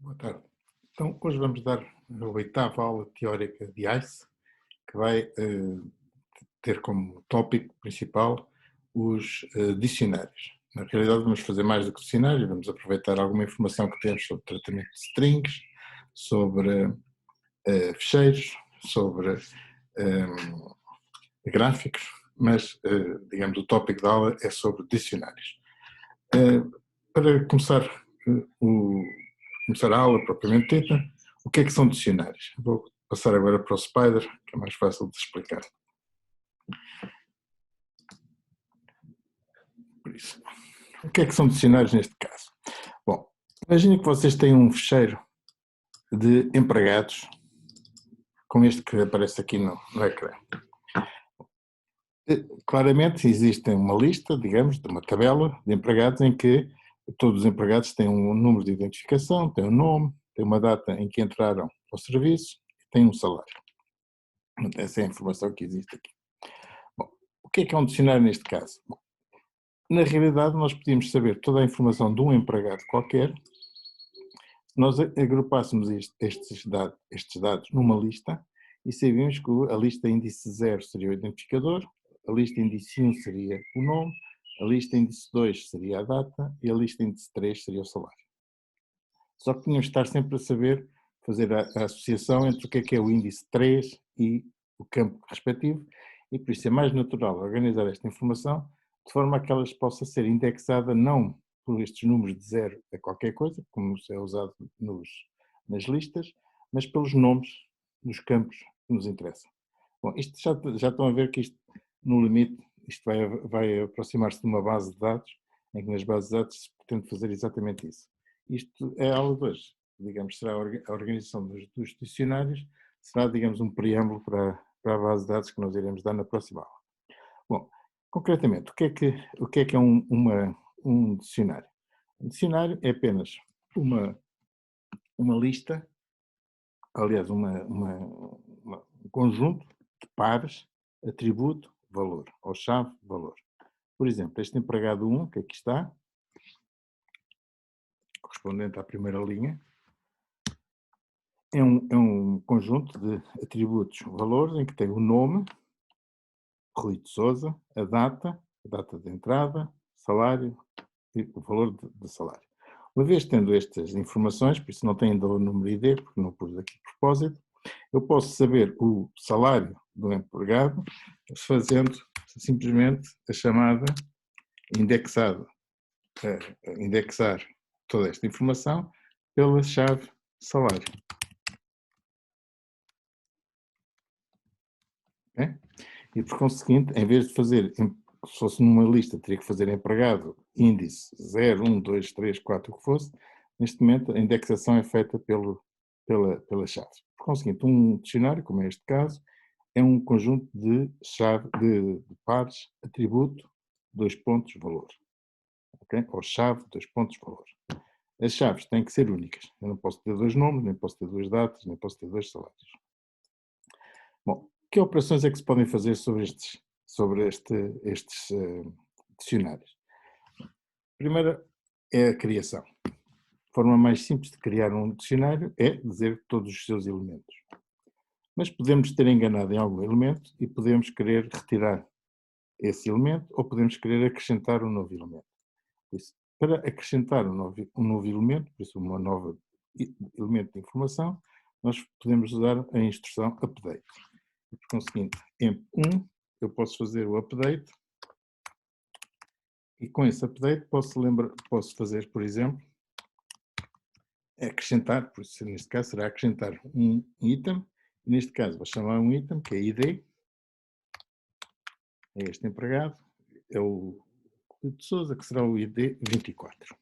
Boa tarde. Então, hoje vamos dar a oitava aula teórica de ICE, que vai ter como tópico principal os dicionários. Na realidade, vamos fazer mais do que dicionários, vamos aproveitar alguma informação que temos sobre tratamento de strings, sobre ficheiros, sobre gráficos, mas, digamos, o tópico da aula é sobre dicionários. Para começar começar a aula propriamente dita, o que é que são dicionários? Vou passar agora para o Spider, que é mais fácil de explicar. Por isso, o que é que são dicionários neste caso? Bom, imagine que vocês têm um ficheiro de empregados, como este que aparece aqui no ecrã. Claramente existe uma lista, digamos, de uma tabela de empregados em que todos os empregados têm um número de identificação, têm um nome, têm uma data em que entraram ao serviço e têm um salário. Essa é a informação que existe aqui. Bom, o que é um dicionário neste caso? Bom, na realidade, nós podíamos saber toda a informação de um empregado qualquer se nós agrupássemos estes dados numa lista e sabíamos que a lista índice 0 seria o identificador, a lista índice 1 seria o nome, a lista índice 2 seria a data e a lista índice 3 seria o salário. Só que tínhamos de estar sempre a saber fazer a associação entre o que é o índice 3 e o campo respectivo, e por isso é mais natural organizar esta informação de forma a que ela possa ser indexada não por estes números de 0 a qualquer coisa, como é usado nas listas, mas pelos nomes dos campos que nos interessam. Bom, isto já estão a ver que isto, no limite, isto vai aproximar-se de uma base de dados, em que nas bases de dados se pretende fazer exatamente isso. Isto é a aula de hoje, digamos, será a organização dos dicionários, será, digamos, um preâmbulo para a base de dados que nós iremos dar na próxima aula. Bom, concretamente, o que é um dicionário? Um dicionário é apenas uma lista, aliás, um conjunto de pares, atributo, valor, ou chave, valor. Por exemplo, este empregado 1, que aqui está, correspondente à primeira linha, é um conjunto de atributos, valores, em que tem o nome, Rui de Sousa, a data de entrada, salário e o valor de salário. Uma vez tendo estas informações, por isso não tem ainda o número ID, porque não pus aqui de propósito, eu posso saber o salário do empregado fazendo simplesmente a chamada indexar toda esta informação pela chave salário. Okay? E por conseguinte, em vez de fazer, se fosse numa lista, teria que fazer empregado índice 0, 1, 2, 3, 4, o que fosse, neste momento a indexação é feita pela chave. Por conseguinte, um dicionário, como é este caso, é um conjunto de pares, atributo, dois pontos, valor. Okay? Ou chave, dois pontos, valor. As chaves têm que ser únicas. Eu não posso ter dois nomes, nem posso ter duas datas, nem posso ter dois salários. Bom, que operações é que se podem fazer sobre estes dicionários? A primeira é a criação. A forma mais simples de criar um dicionário é dizer todos os seus elementos. Mas podemos ter enganado em algum elemento e podemos querer retirar esse elemento ou podemos querer acrescentar um novo elemento. Por isso, para acrescentar um novo elemento, por isso um novo elemento de informação, nós podemos usar a instrução update. E por conseguinte, em 1 eu posso fazer o update e com esse update posso fazer, por exemplo, acrescentar, por isso neste caso será acrescentar um item, e neste caso vou chamar um item que é ID, é este empregado, é o Rui de Sousa, que será o ID 24.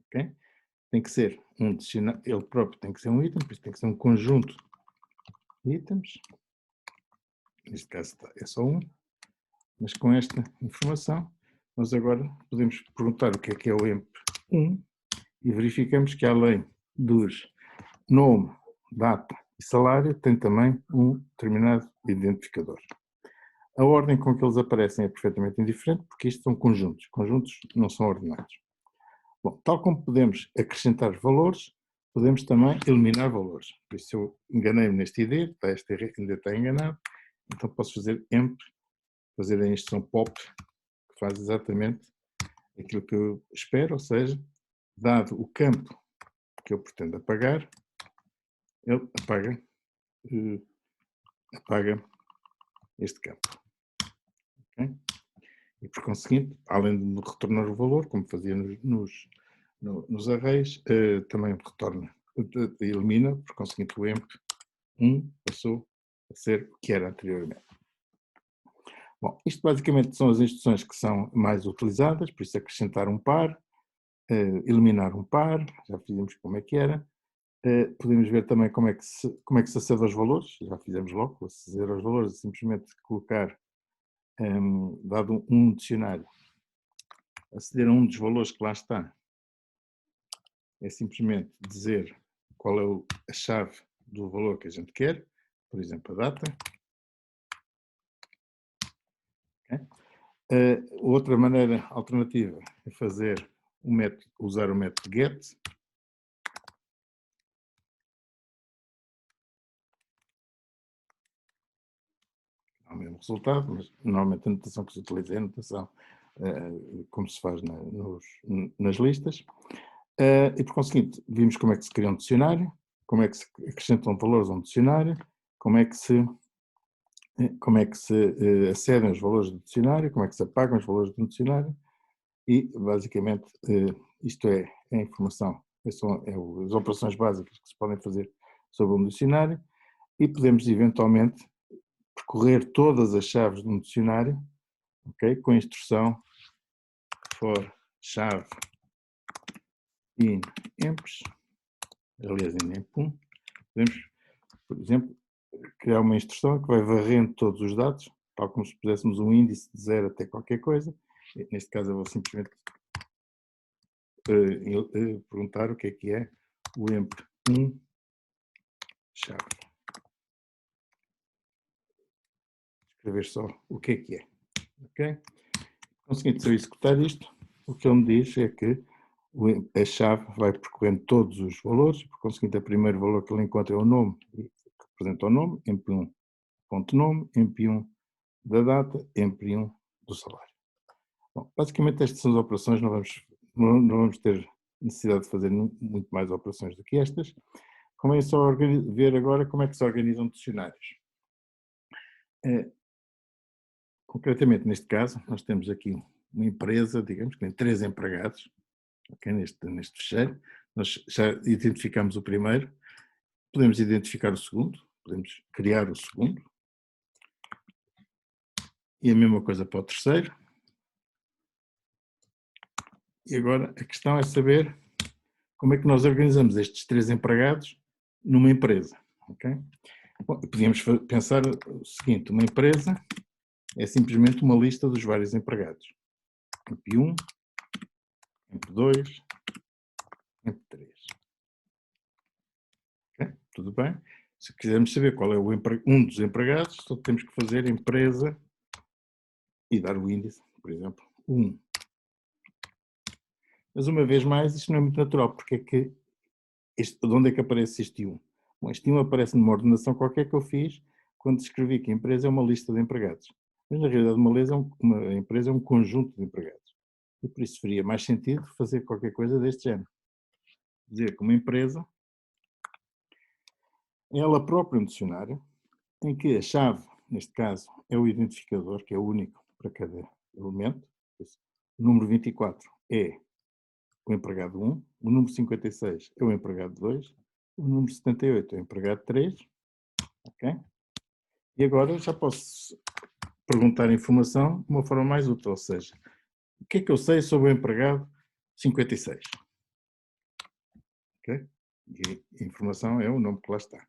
Ok? Tem que ser um dicionário, ele próprio tem que ser um item, por isso tem que ser um conjunto de itens, neste caso é só um, mas com esta informação nós agora podemos perguntar o que é o EMP1 e verificamos que além dos nome, data e salário tem também um determinado identificador. A ordem com que eles aparecem é perfeitamente indiferente porque isto são conjuntos. Conjuntos não são ordenados. Bom, tal como podemos acrescentar valores, podemos também eliminar valores. Por isso, eu enganei-me neste ID, este ainda está enganado, então posso fazer emp, fazer a instrução pop, que faz exatamente aquilo que eu espero, ou seja, dado o campo que eu pretendo apagar, ele apaga este campo. Okay? E por conseguinte, além de retornar o valor, como fazia nos arrays, também retorna, elimina, por conseguinte o emp1 passou a ser o que era anteriormente. Bom, isto basicamente são as instruções que são mais utilizadas, por isso acrescentar um par, eliminar um par, já fizemos como é que era. Podemos ver também como é que se acede aos valores, já fizemos logo, aceder aos valores é simplesmente colocar, dado um dicionário, aceder a um dos valores que lá está, é simplesmente dizer qual é a chave do valor que a gente quer, por exemplo, a data. Okay? Outra maneira alternativa é fazer usar o método get. Ao mesmo resultado, mas normalmente a notação que se utiliza é a notação como se faz nas listas. E por conseguinte, vimos como é que se cria um dicionário, como é que se acrescentam valores a um dicionário, como é que se acedem os valores do dicionário, como é que se apagam os valores do dicionário e, basicamente, isto é a informação, são as operações básicas que se podem fazer sobre um dicionário e podemos, eventualmente, percorrer todas as chaves de um dicionário, okay, com a instrução for chave in emps, aliás, in emp1, podemos, por exemplo, criar uma instrução que vai varrendo todos os dados, tal como se puséssemos um índice de 0 até qualquer coisa. Neste caso eu vou simplesmente perguntar o que é o emp1 chave. Escrever só o que é. Ok? Conseguindo, se eu executar isto, o que ele me diz é que a chave vai percorrendo todos os valores, por conseguinte, o primeiro valor que ele encontra é o nome, que representa o nome, emp1.nome, emp1 da data, emp1 do salário. Bom, basicamente estas são as operações, não vamos ter necessidade de fazer muito mais operações do que estas. Como é só ver agora como é que se organizam dicionários. Concretamente, neste caso, nós temos aqui uma empresa, digamos, que tem 3 empregados, okay, neste fecheiro. Nós já identificamos o primeiro, podemos identificar o segundo, podemos criar o segundo, e a mesma coisa para o terceiro. E agora a questão é saber como é que nós organizamos estes 3 empregados numa empresa. Okay? Bom, podíamos pensar o seguinte, uma empresa é simplesmente uma lista dos vários empregados. MP1, MP2, MP3. Okay? Tudo bem? Se quisermos saber qual é um dos empregados, só temos que fazer empresa e dar o índice, por exemplo, 1. Mas uma vez mais, isto não é muito natural, porque é que de onde é que aparece este 1? Bom, este 1 aparece numa ordenação qualquer que eu fiz quando escrevi que a empresa é uma lista de empregados. Mas na realidade uma empresa é um conjunto de empregados. E por isso faria mais sentido fazer qualquer coisa deste género. Dizer que uma empresa é ela própria um dicionário, em que a chave, neste caso, é o identificador, que é único para cada elemento. O número 24 é o empregado 1, o número 56 é o empregado 2, o número 78 é o empregado 3, ok? E agora já posso perguntar informação de uma forma mais útil, ou seja, o que é que eu sei sobre o empregado 56? Ok? E a informação é o nome que lá está.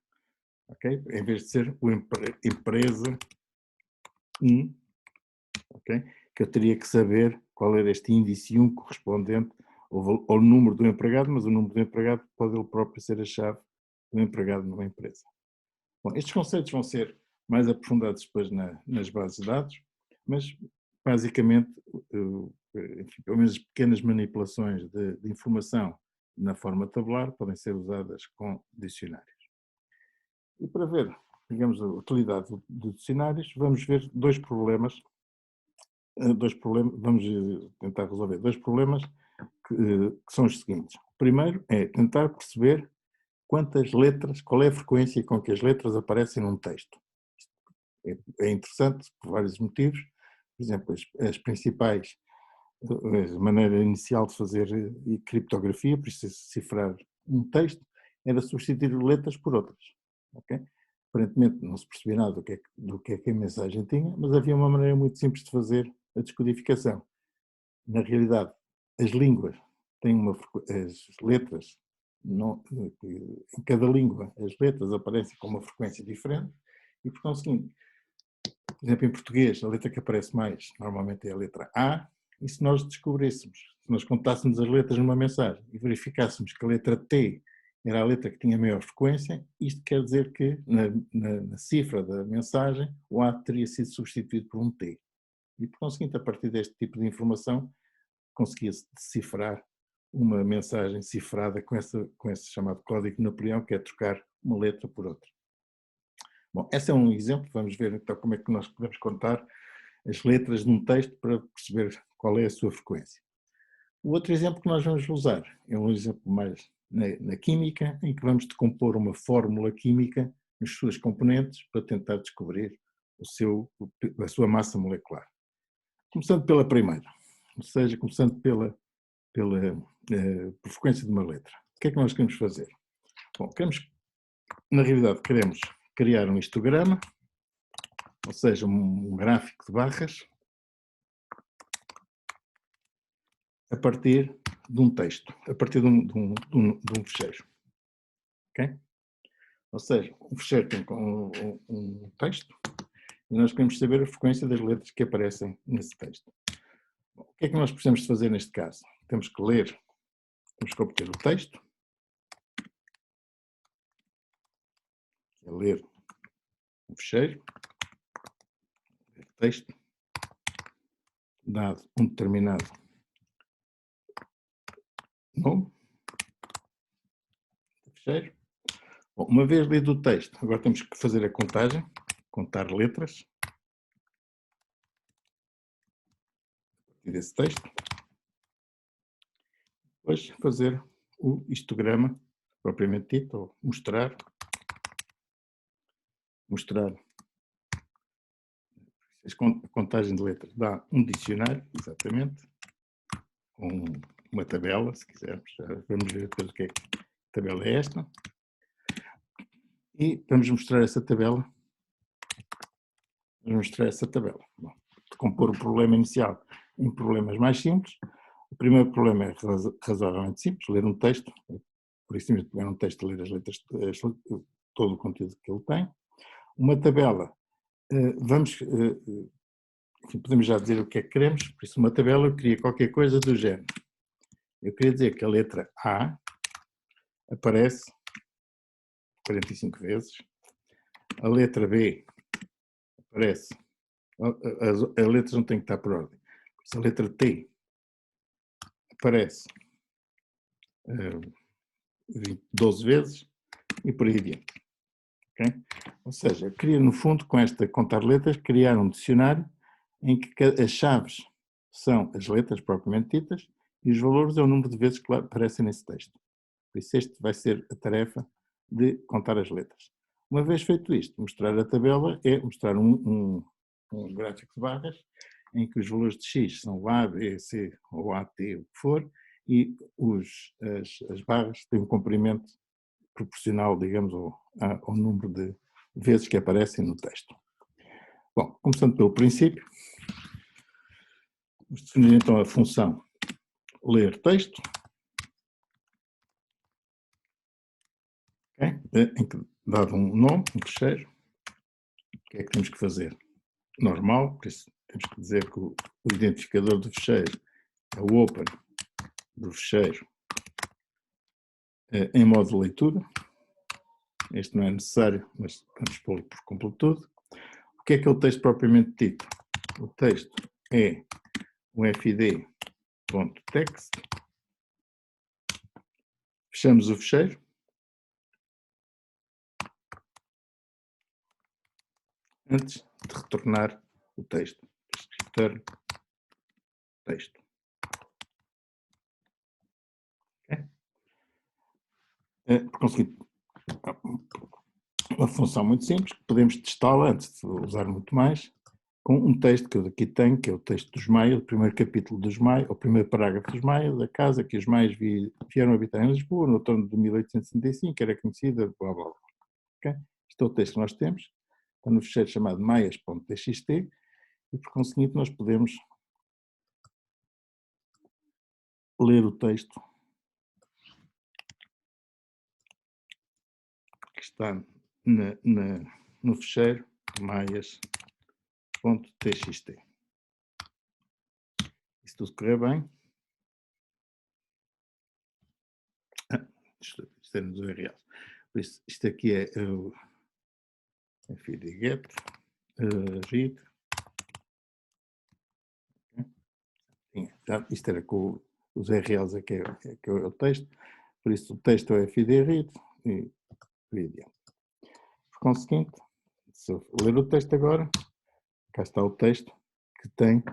Ok? Em vez de ser o empresa 1, ok? Que eu teria que saber qual era este índice 1 correspondente ao número do empregado, mas o número do empregado pode ele próprio ser a chave do empregado numa empresa. Bom, estes conceitos vão ser mais aprofundados depois nas bases de dados, mas basicamente enfim, pelo menos pequenas manipulações de informação na forma tabular podem ser usadas com dicionários. E para ver, digamos, a utilidade de dicionários, vamos ver dois problemas, vamos tentar resolver dois problemas que são os seguintes. O primeiro é tentar perceber quantas letras, qual é a frequência com que as letras aparecem num texto. É interessante por vários motivos. Por exemplo, as principais, a maneira inicial de fazer criptografia, por isso cifrar um texto, era substituir letras por outras. Okay? Aparentemente não se percebia nada do que é que a mensagem tinha, mas havia uma maneira muito simples de fazer a descodificação. Na realidade, as línguas têm as letras, em cada língua, as letras aparecem com uma frequência diferente e, por conseguinte, por exemplo, em português, a letra que aparece mais normalmente é a letra A, e se nós descobríssemos, se nós contássemos as letras numa mensagem e verificássemos que a letra T era a letra que tinha maior frequência, isto quer dizer que na cifra da mensagem o A teria sido substituído por um T. E, por conseguinte, a partir deste tipo de informação, conseguia-se decifrar uma mensagem cifrada com esse chamado código de Napoleão, que é trocar uma letra por outra. Bom, esse é um exemplo, vamos ver então como é que nós podemos contar as letras num texto para perceber qual é a sua frequência. O outro exemplo que nós vamos usar é um exemplo mais na química, em que vamos decompor uma fórmula química nas suas componentes para tentar descobrir a sua massa molecular. Começando pela primeira, ou seja, começando por frequência de uma letra. O que é que nós queremos fazer? Bom, na realidade queremos criar um histograma, ou seja, um gráfico de barras, a partir de um texto, a partir de um fecheiro. Okay? Ou seja, um fecheiro tem um texto e nós queremos saber a frequência das letras que aparecem nesse texto. Bom, o que é que nós precisamos fazer neste caso? Temos que obter o texto, é ler o fecheiro, ler o texto, dado um determinado nome do fecheiro. Bom, uma vez lido o texto, agora temos que fazer a contagem, contar letras desse texto, depois fazer o histograma propriamente dito, ou mostrar a contagem de letras. Dá um dicionário, exatamente, com uma tabela, se quisermos, já vamos ver depois o que é que a tabela é esta, e vamos mostrar essa tabela. Bom, decompor o problema inicial em problemas mais simples. O primeiro problema é razoavelmente simples, ler um texto, por isso mesmo pegar um texto e ler as letras, todo o conteúdo que ele tem. Uma tabela, enfim, podemos já dizer o que é que queremos, por isso uma tabela eu queria qualquer coisa do género. Eu queria dizer que a letra A aparece 45 vezes, a letra B aparece, as letras não têm que estar por ordem, a letra T aparece 12 vezes e por aí adiante. Okay? Ou seja, eu queria, no fundo, com esta contar letras, criar um dicionário em que as chaves são as letras propriamente ditas e os valores é o número de vezes que aparecem nesse texto. Por isso, esta vai ser a tarefa de contar as letras. Uma vez feito isto, mostrar a tabela é mostrar um gráfico de barras em que os valores de X são o A, B, C ou A, T, o que for, e as barras têm um comprimento proporcional, digamos, ao número de vezes que aparecem no texto. Bom, começando pelo princípio, vamos definir então a função ler texto, okay? Em que, dado um nome, um fecheiro, o que é que temos que fazer? Normal, por isso temos que dizer que o identificador do fecheiro é o open do fecheiro em modo de leitura. Este não é necessário, mas vamos pô-lo por completude. O que é o texto propriamente dito? O texto é um FD mais.text, fechamos o fecheiro, antes de retornar o texto. Return texto. Okay? Por conseguinte, uma função muito simples, que podemos testá-la antes de usar muito mais, com um texto que eu aqui tenho, que é o texto dos Maias, o primeiro capítulo dos Maias, o primeiro parágrafo dos Maias, a casa que os Maias vieram habitar em Lisboa no outono de 1865, que era conhecida, blá blá blá. Okay? Este é o texto que nós temos, está no fecheiro chamado maias.txt, e por conseguinte nós podemos ler o texto que está no fecheiro maias.txt. Se tudo correr bem, isto é nos URLs. Por isso, isto aqui é o get, read. Isto era com os URLs aqui é o texto. Por isso, o texto é fd read e adiante. Por conseguinte, se eu ler o texto agora, cá está o texto que tem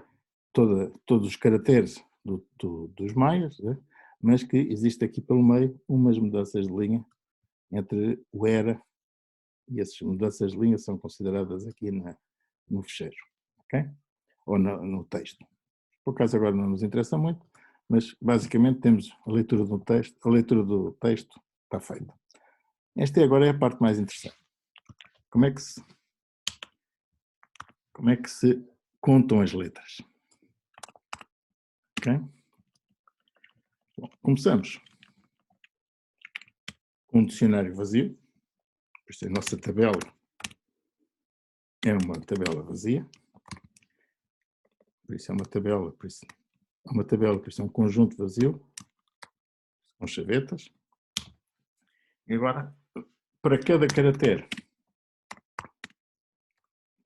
todos os caracteres dos maias, né? Mas que existe aqui pelo meio umas mudanças de linha entre o era e essas mudanças de linha são consideradas aqui no fecheiro, ok? Ou no texto. Por acaso agora não nos interessa muito, mas basicamente temos a leitura do texto está feita. Esta agora é a parte mais interessante. Como é que se contam as letras? Ok? Bom, começamos com um dicionário vazio. Por isso a nossa tabela é uma tabela vazia. Por isso é uma tabela, por isso é um conjunto vazio, com chavetas. E agora, para cada caractere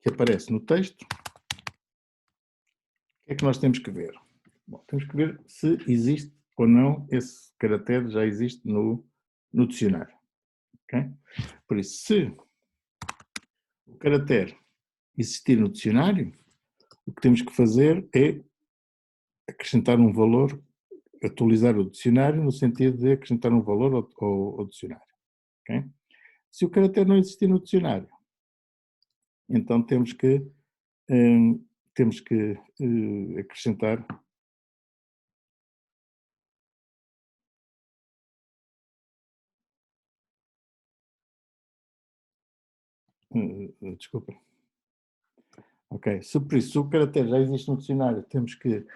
que aparece no texto, o que é que nós temos que ver? Bom, temos que ver se existe ou não esse caractere já existe no dicionário. Okay? Por isso, se o caractere existir no dicionário, o que temos que fazer é acrescentar um valor, atualizar o dicionário no sentido de acrescentar um valor ao dicionário. Okay? Se o caractere não existir no dicionário, então temos que acrescentar desculpa. Ok, se por isso o caractere já existe no dicionário, temos que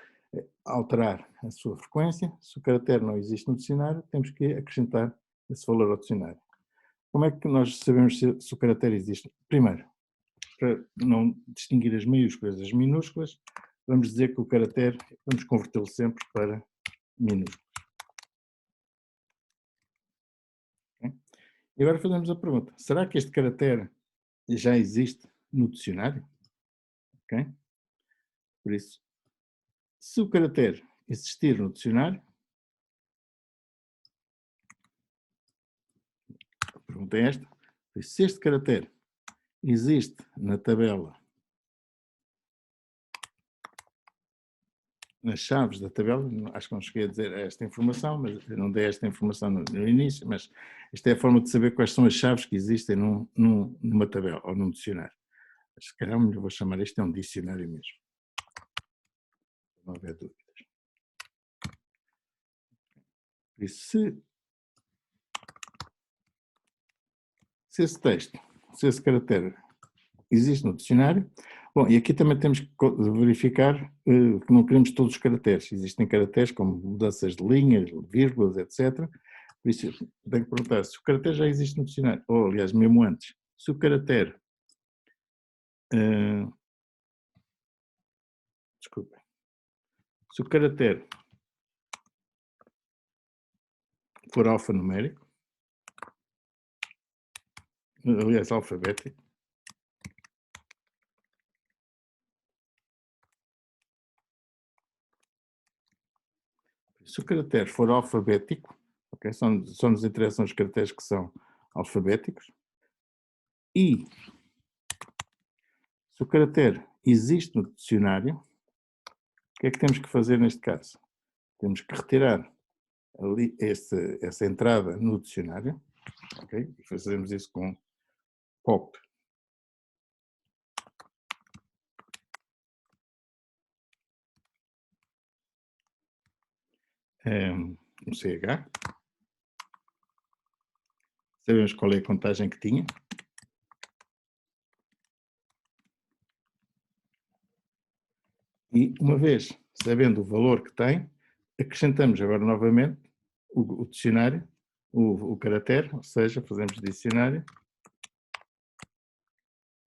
alterar a sua frequência. Se o caractere não existe no dicionário, temos que acrescentar esse valor ao dicionário. Como é que nós sabemos se o caractere existe? Primeiro, para não distinguir as maiúsculas das minúsculas, vamos dizer que o caractere, vamos convertê-lo sempre para minúsculas. Okay? E agora fazemos a pergunta, será que este caractere já existe no dicionário? Okay? Por isso, se o caractere existir no dicionário, a pergunta é esta, se este caractere existe na tabela, nas chaves da tabela, acho que não cheguei a dizer esta informação, mas eu não dei esta informação no início, mas esta é a forma de saber quais são as chaves que existem numa tabela ou num dicionário. Se calhar eu vou chamar isto é um dicionário mesmo. Não haver dúvidas. Por isso, se esse texto, se esse caractere existe no dicionário, bom, e aqui também temos que verificar que não queremos todos os caracteres. Existem caracteres como mudanças de linhas, vírgulas, etc. Por isso, tenho que perguntar se o caractere já existe no dicionário, ou aliás, mesmo antes, se o caractere desculpem, se o caractere for alfanumérico, aliás, alfabético, se o caractere for alfabético, okay, só nos interessam os caracteres que são alfabéticos, e se o caractere existe no dicionário, o que é que temos que fazer neste caso? Temos que retirar ali essa entrada no dicionário, ok? E fazemos isso com pop um CH, sabemos qual é a contagem que tinha, e uma vez sabendo o valor que tem, acrescentamos agora novamente o dicionário, o caractere, ou seja, fazemos dicionário,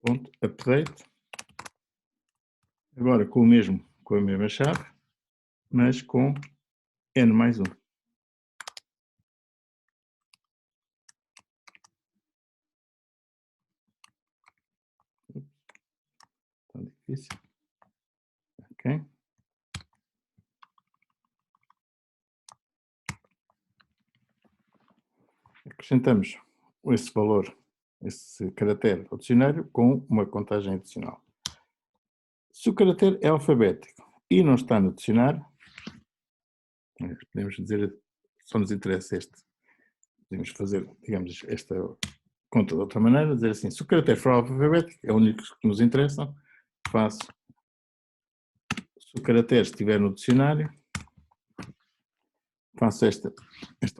ponto, update, agora com a mesma chave, mas com n mais 1. Tão difícil. Ok? Acrescentamos esse valor, esse caractere ao dicionário com uma contagem adicional. Se o caractere é alfabético e não está no dicionário, podemos dizer, só nos interessa este, podemos fazer, digamos, esta conta de outra maneira, dizer assim, se o caractere for alfabético, é o único que nos interessa, faço, se o caractere estiver no dicionário, faço esta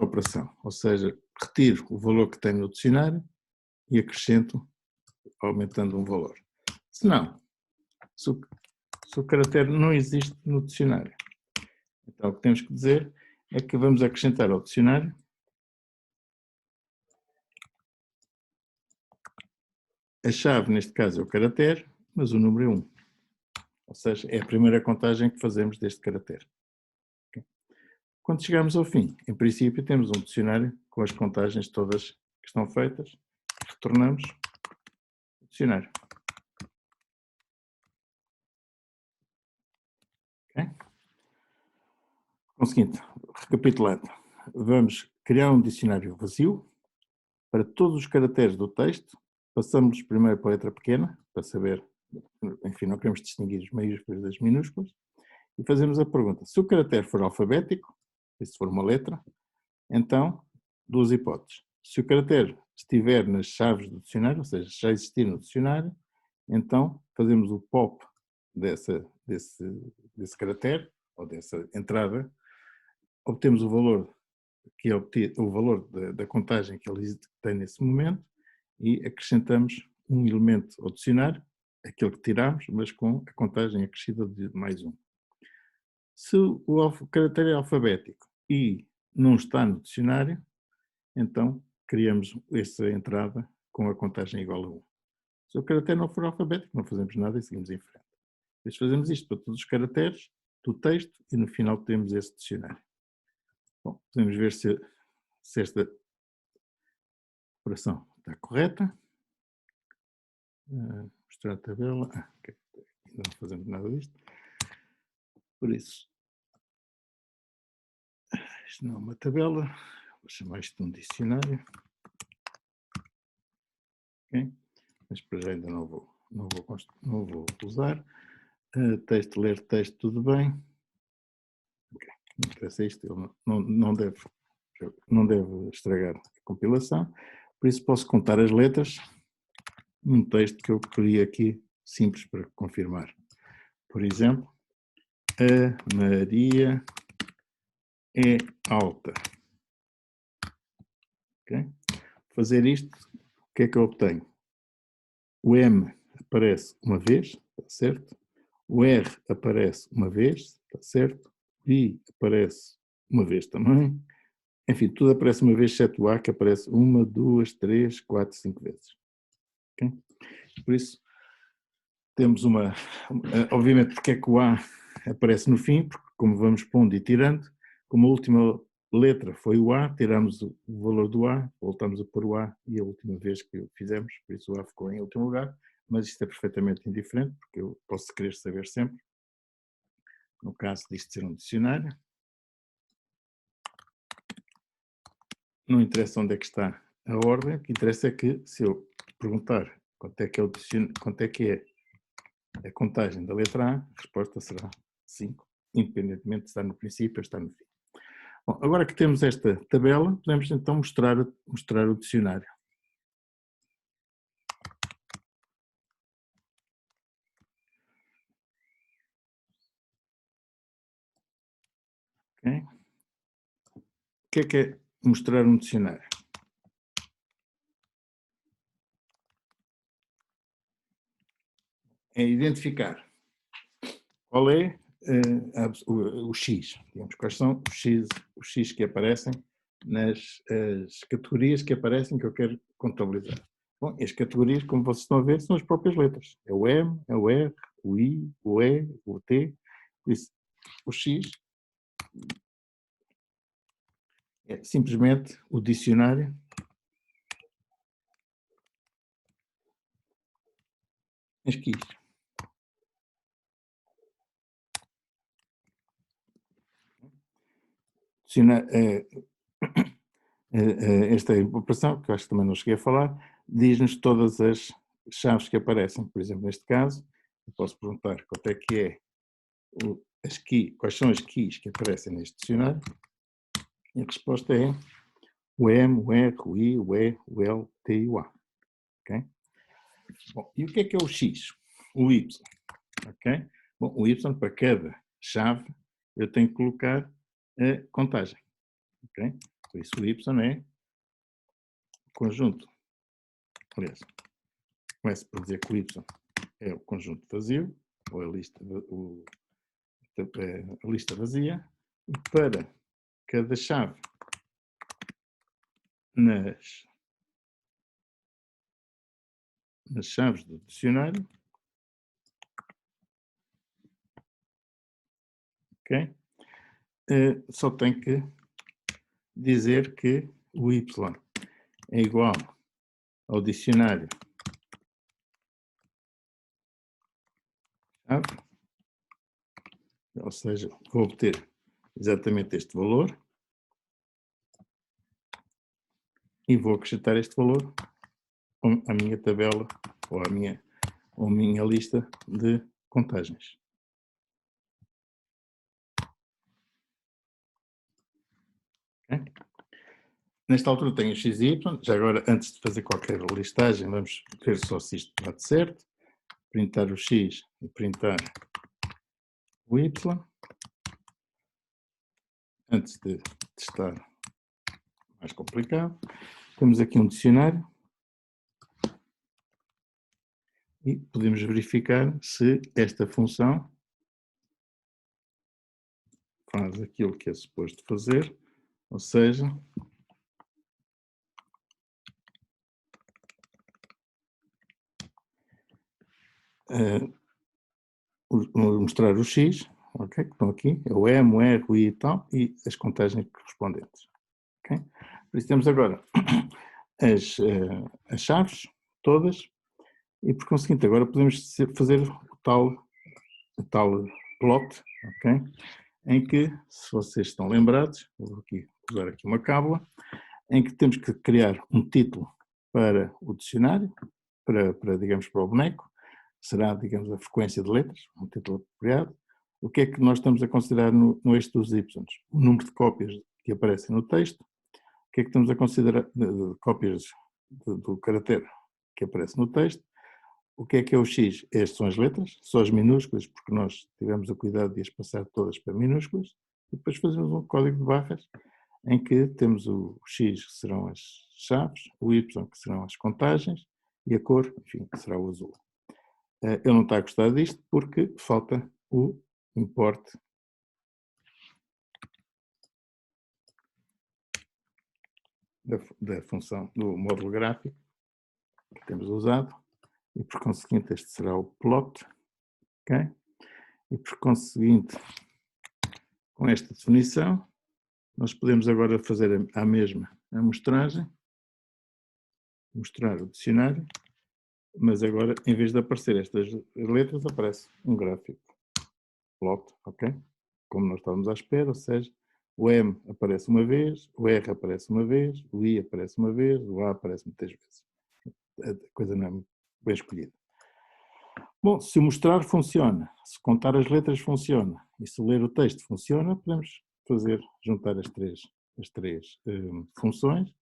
operação, ou seja, retiro o valor que tem no dicionário e acrescento aumentando um valor. Se não, se o caractere não existe no dicionário, então o que temos que dizer é que vamos acrescentar ao dicionário a chave, neste caso é o caractere, mas o número é 1. Ou seja, é a primeira contagem que fazemos deste caractere. Quando chegarmos ao fim, em princípio temos um dicionário com as contagens todas que estão feitas, retornamos o dicionário. Okay? Conseguinte, recapitulando, vamos criar um dicionário vazio para todos os caracteres do texto, passamos primeiro para a letra pequena, para saber, enfim, não queremos distinguir os maiúsculos das minúsculas, e fazemos a pergunta, se o caractere for alfabético, e se for uma letra, então, duas hipóteses. Se o caractere estiver nas chaves do dicionário, ou seja, já existir no dicionário, então fazemos o pop desse caractere, ou dessa entrada, obtemos o valor que é o valor da contagem que ele tem nesse momento e acrescentamos um elemento ao dicionário, aquele que tiramos, mas com a contagem acrescida de mais um. Se o caractere é alfabético e não está no dicionário, então criamos essa entrada com a contagem igual a 1. Se o caractere não for alfabético, não fazemos nada e seguimos em frente. Depois fazemos isto para todos os caracteres do texto e no final temos esse dicionário. Bom, podemos ver se esta operação está correta. Mostrar a tabela. Okay. Ainda não fazemos nada disto. Por isso, isto não é uma tabela. Vou chamar isto de um dicionário. Okay? Mas para já ainda não vou usar. Texto, ler texto, tudo bem. Okay. Não interessa isto, ele não deve estragar a compilação. Por isso posso contar as letras num texto que eu queria aqui, simples para confirmar. Por exemplo, a Maria é alta. Okay? Fazer isto, o que é que eu obtenho? O M aparece uma vez, está certo? O R aparece uma vez, está certo? O I aparece uma vez também. Enfim, tudo aparece uma vez, exceto o A, que aparece 1, 2, 3, 4, 5 vezes. Okay? Por isso, temos uma... Obviamente, porque é que o A aparece no fim, porque como vamos pondo e tirando, como a última letra foi o A, tiramos o valor do A, voltamos a pôr o A e a última vez que fizemos, por isso o A ficou em último lugar, mas isto é perfeitamente indiferente, porque eu posso querer saber sempre, no caso disto ser um dicionário, não interessa onde é que está a ordem, o que interessa é que, se eu perguntar quanto é que é a contagem da letra A, a resposta será 5, independentemente de estar no princípio ou estar no fim. Bom, agora que temos esta tabela, podemos então mostrar o dicionário. Okay? O que é mostrar um dicionário? É identificar qual é o X, digamos, quais são os X que aparecem nas as categorias que aparecem que eu quero contabilizar. Bom, as categorias, como vocês estão a ver, são as próprias letras. É o M, é o R, o I, o E, o T. Por isso, o X é simplesmente o dicionário em X. Esta operação, que eu acho que também não cheguei a falar, diz-nos todas as chaves que aparecem. Por exemplo, neste caso, eu posso perguntar quanto é que é quais são as keys que aparecem neste dicionário, e a resposta é o M, o R, o I, o E, o L, o T e o A. Okay? Bom, e o que é o X? O Y. Okay? Bom, o Y, para cada chave, eu tenho que colocar a contagem. Okay? Por isso, o Y é o conjunto. Aliás, começo por dizer que o Y é o conjunto vazio, ou a lista vazia, e para cada chave nas chaves do dicionário, ok? Só tem que dizer que o Y é igual ao dicionário chave, ou seja, vou obter exatamente este valor e vou acrescentar este valor à minha tabela ou à minha lista de contagens. Okay? Nesta altura tenho o x e y, já agora antes de fazer qualquer listagem vamos ver só se isto bate certo, printar o x e printar o y, antes de testar mais complicado. Temos aqui um dicionário e podemos verificar se esta função faz aquilo que é suposto fazer, ou seja, mostrar o X, okay, que estão aqui, é o M, o R, o I e tal, e as contagens correspondentes. Okay? Por isso temos agora as chaves todas e, por conseguinte, agora podemos fazer o tal plot, okay? Em que, se vocês estão lembrados, vou usar aqui uma cábula, em que temos que criar um título para o dicionário, digamos, para o boneco, será, digamos, a frequência de letras, um título apropriado. O que é que nós estamos a considerar no eixo dos Y? O número de cópias que aparecem no texto. O que é que estamos a considerar de cópias do caractere que aparece no texto? O que é o X? Estas são as letras, só as minúsculas, porque nós tivemos o cuidado de as passar todas para minúsculas, e depois fazemos um código de barras em que temos o X, que serão as chaves, o Y, que serão as contagens, e a cor, enfim, que será o azul. Ele não está a gostar disto porque falta o import da função do módulo gráfico que temos usado, e por conseguinte este será o plot, ok? E por conseguinte, com esta definição, nós podemos agora fazer a mesma amostragem, mostrar o dicionário, mas agora, em vez de aparecer estas letras, aparece um gráfico plot, ok? Como nós estávamos à espera, ou seja, O M aparece uma vez, o R aparece uma vez, o I aparece uma vez, o A aparece muitas vezes. A coisa não é bem escolhida. Bom, se o mostrar funciona, se contar as letras funciona e se ler o texto funciona, podemos juntar as três funções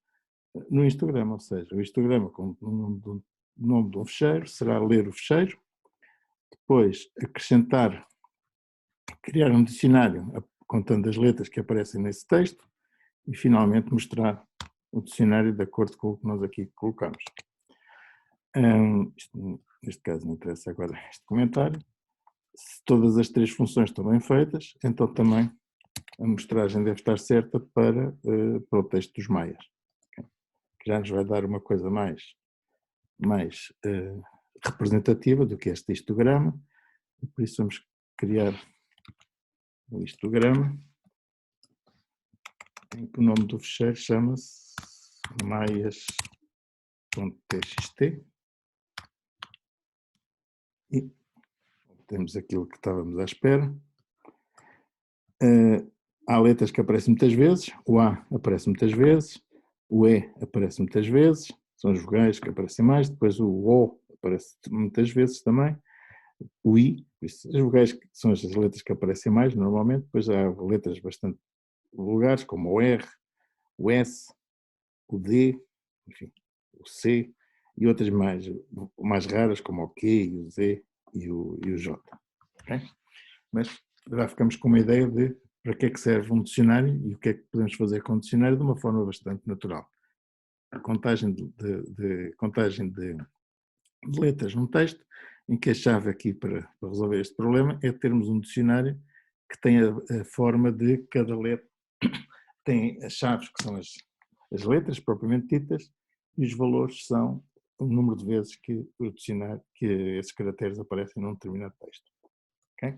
no histograma, ou seja, o histograma com o nome de um fecheiro será ler o fecheiro, depois acrescentar, criar um dicionário contando as letras que aparecem nesse texto e finalmente mostrar o dicionário de acordo com o que nós aqui colocamos. Neste caso não interessa agora este comentário. Se todas as três funções estão bem feitas, então também a mostragem deve estar certa para o texto dos maias, que já nos vai dar uma coisa mais representativa do que este histograma, e por isso vamos criar o histograma, em que o nome do fecheiro chama-se maias.txt e temos aquilo que estávamos à espera. Há letras que aparecem muitas vezes, o A aparece muitas vezes, o E aparece muitas vezes, são as vogais que aparecem mais, depois o O aparece muitas vezes também, o I, as vogais são as letras que aparecem mais normalmente, depois há letras bastante vulgares como o R, o S, o D, enfim, o C e outras mais raras como o Q e o Z e o J. Okay? Mas já ficamos com uma ideia de para que é que serve um dicionário e o que é que podemos fazer com o dicionário de uma forma bastante natural. A contagem de letras num texto, em que a chave aqui para resolver este problema é termos um dicionário que tenha a forma de cada letra, tem as chaves que são as letras propriamente ditas e os valores são o número de vezes que o dicionário, que esses caracteres aparecem num determinado texto. Okay?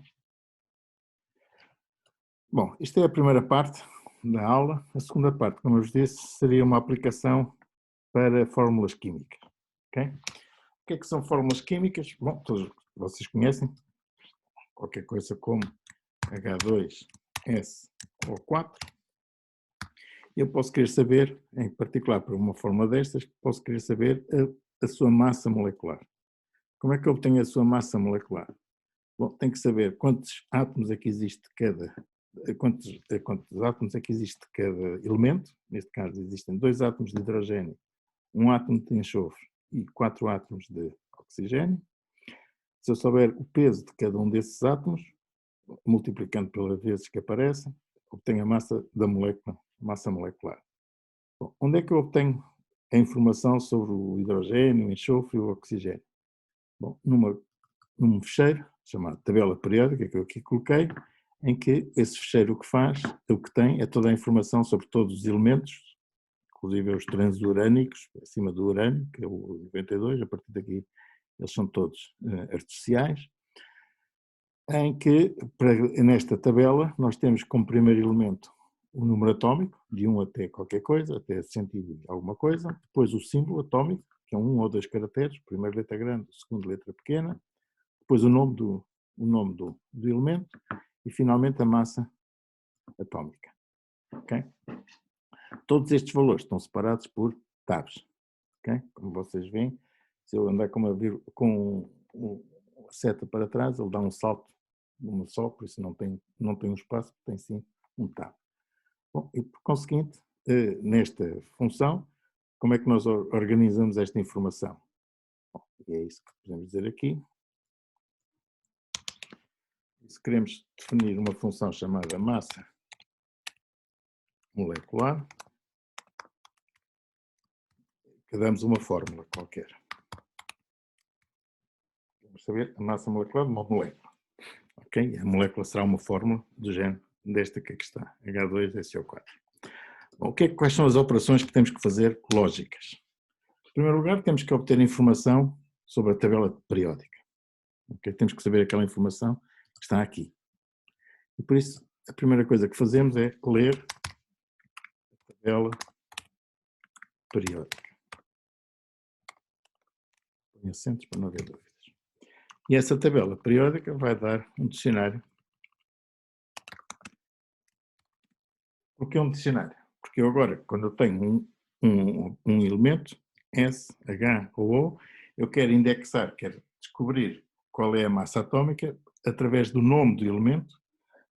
Bom, isto é a primeira parte da aula. A segunda parte, como eu vos disse, seria uma aplicação para fórmulas químicas. Okay? O que é que são fórmulas químicas? Bom, todos vocês conhecem. Qualquer coisa como H2SO4. Eu posso querer saber, em particular para uma fórmula destas, posso querer saber a sua massa molecular. Como é que eu obtenho a sua massa molecular? Bom, tem que saber quantos átomos é que existe quantos átomos é que existe de cada elemento. Neste caso existem 2 átomos de hidrogênio, 1 átomo de enxofre e 4 átomos de oxigênio. Se eu souber o peso de cada um desses átomos, multiplicando pelas vezes que aparecem, obtenho a massa da molécula, massa molecular. Bom, onde é que eu obtenho a informação sobre o hidrogênio, o enxofre e o oxigênio? Bom, num fecheiro chamado tabela periódica, que eu aqui coloquei, em que esse fecheiro o que tem é toda a informação sobre todos os elementos, inclusive os transurânicos, acima do urânio, que é o 92, a partir daqui eles são todos artificiais, em que, nesta tabela, nós temos como primeiro elemento o número atómico, de 1 até qualquer coisa, até 100 e alguma coisa, depois o símbolo atómico, que é 1 ou 2 caracteres, primeira letra grande, segunda letra pequena, depois o nome do elemento e finalmente a massa atómica. Okay? Todos estes valores estão separados por tabs. Okay? Como vocês veem, se eu andar com a seta para trás, ele dá um salto numa só, por isso não tem um espaço, tem sim um tab. Bom, e por conseguinte, nesta função, como é que nós organizamos esta informação? Bom, e é isso que podemos dizer aqui. Se queremos definir uma função chamada massa molecular, que damos uma fórmula qualquer. Vamos saber a massa molecular de uma molécula. Okay? A molécula será uma fórmula do género desta que aqui está, H2SO4. Bom, quais são as operações que temos que fazer lógicas? Em primeiro lugar, temos que obter informação sobre a tabela periódica. Okay? Temos que saber aquela informação que está aqui. E por isso, a primeira coisa que fazemos é ler a tabela periódica. Põe acentos para não haver dúvidas. E essa tabela periódica vai dar um dicionário O que é um dicionário? Porque eu agora, quando eu tenho um elemento, S, H ou O, eu quero indexar, quero descobrir qual é a massa atómica através do nome do elemento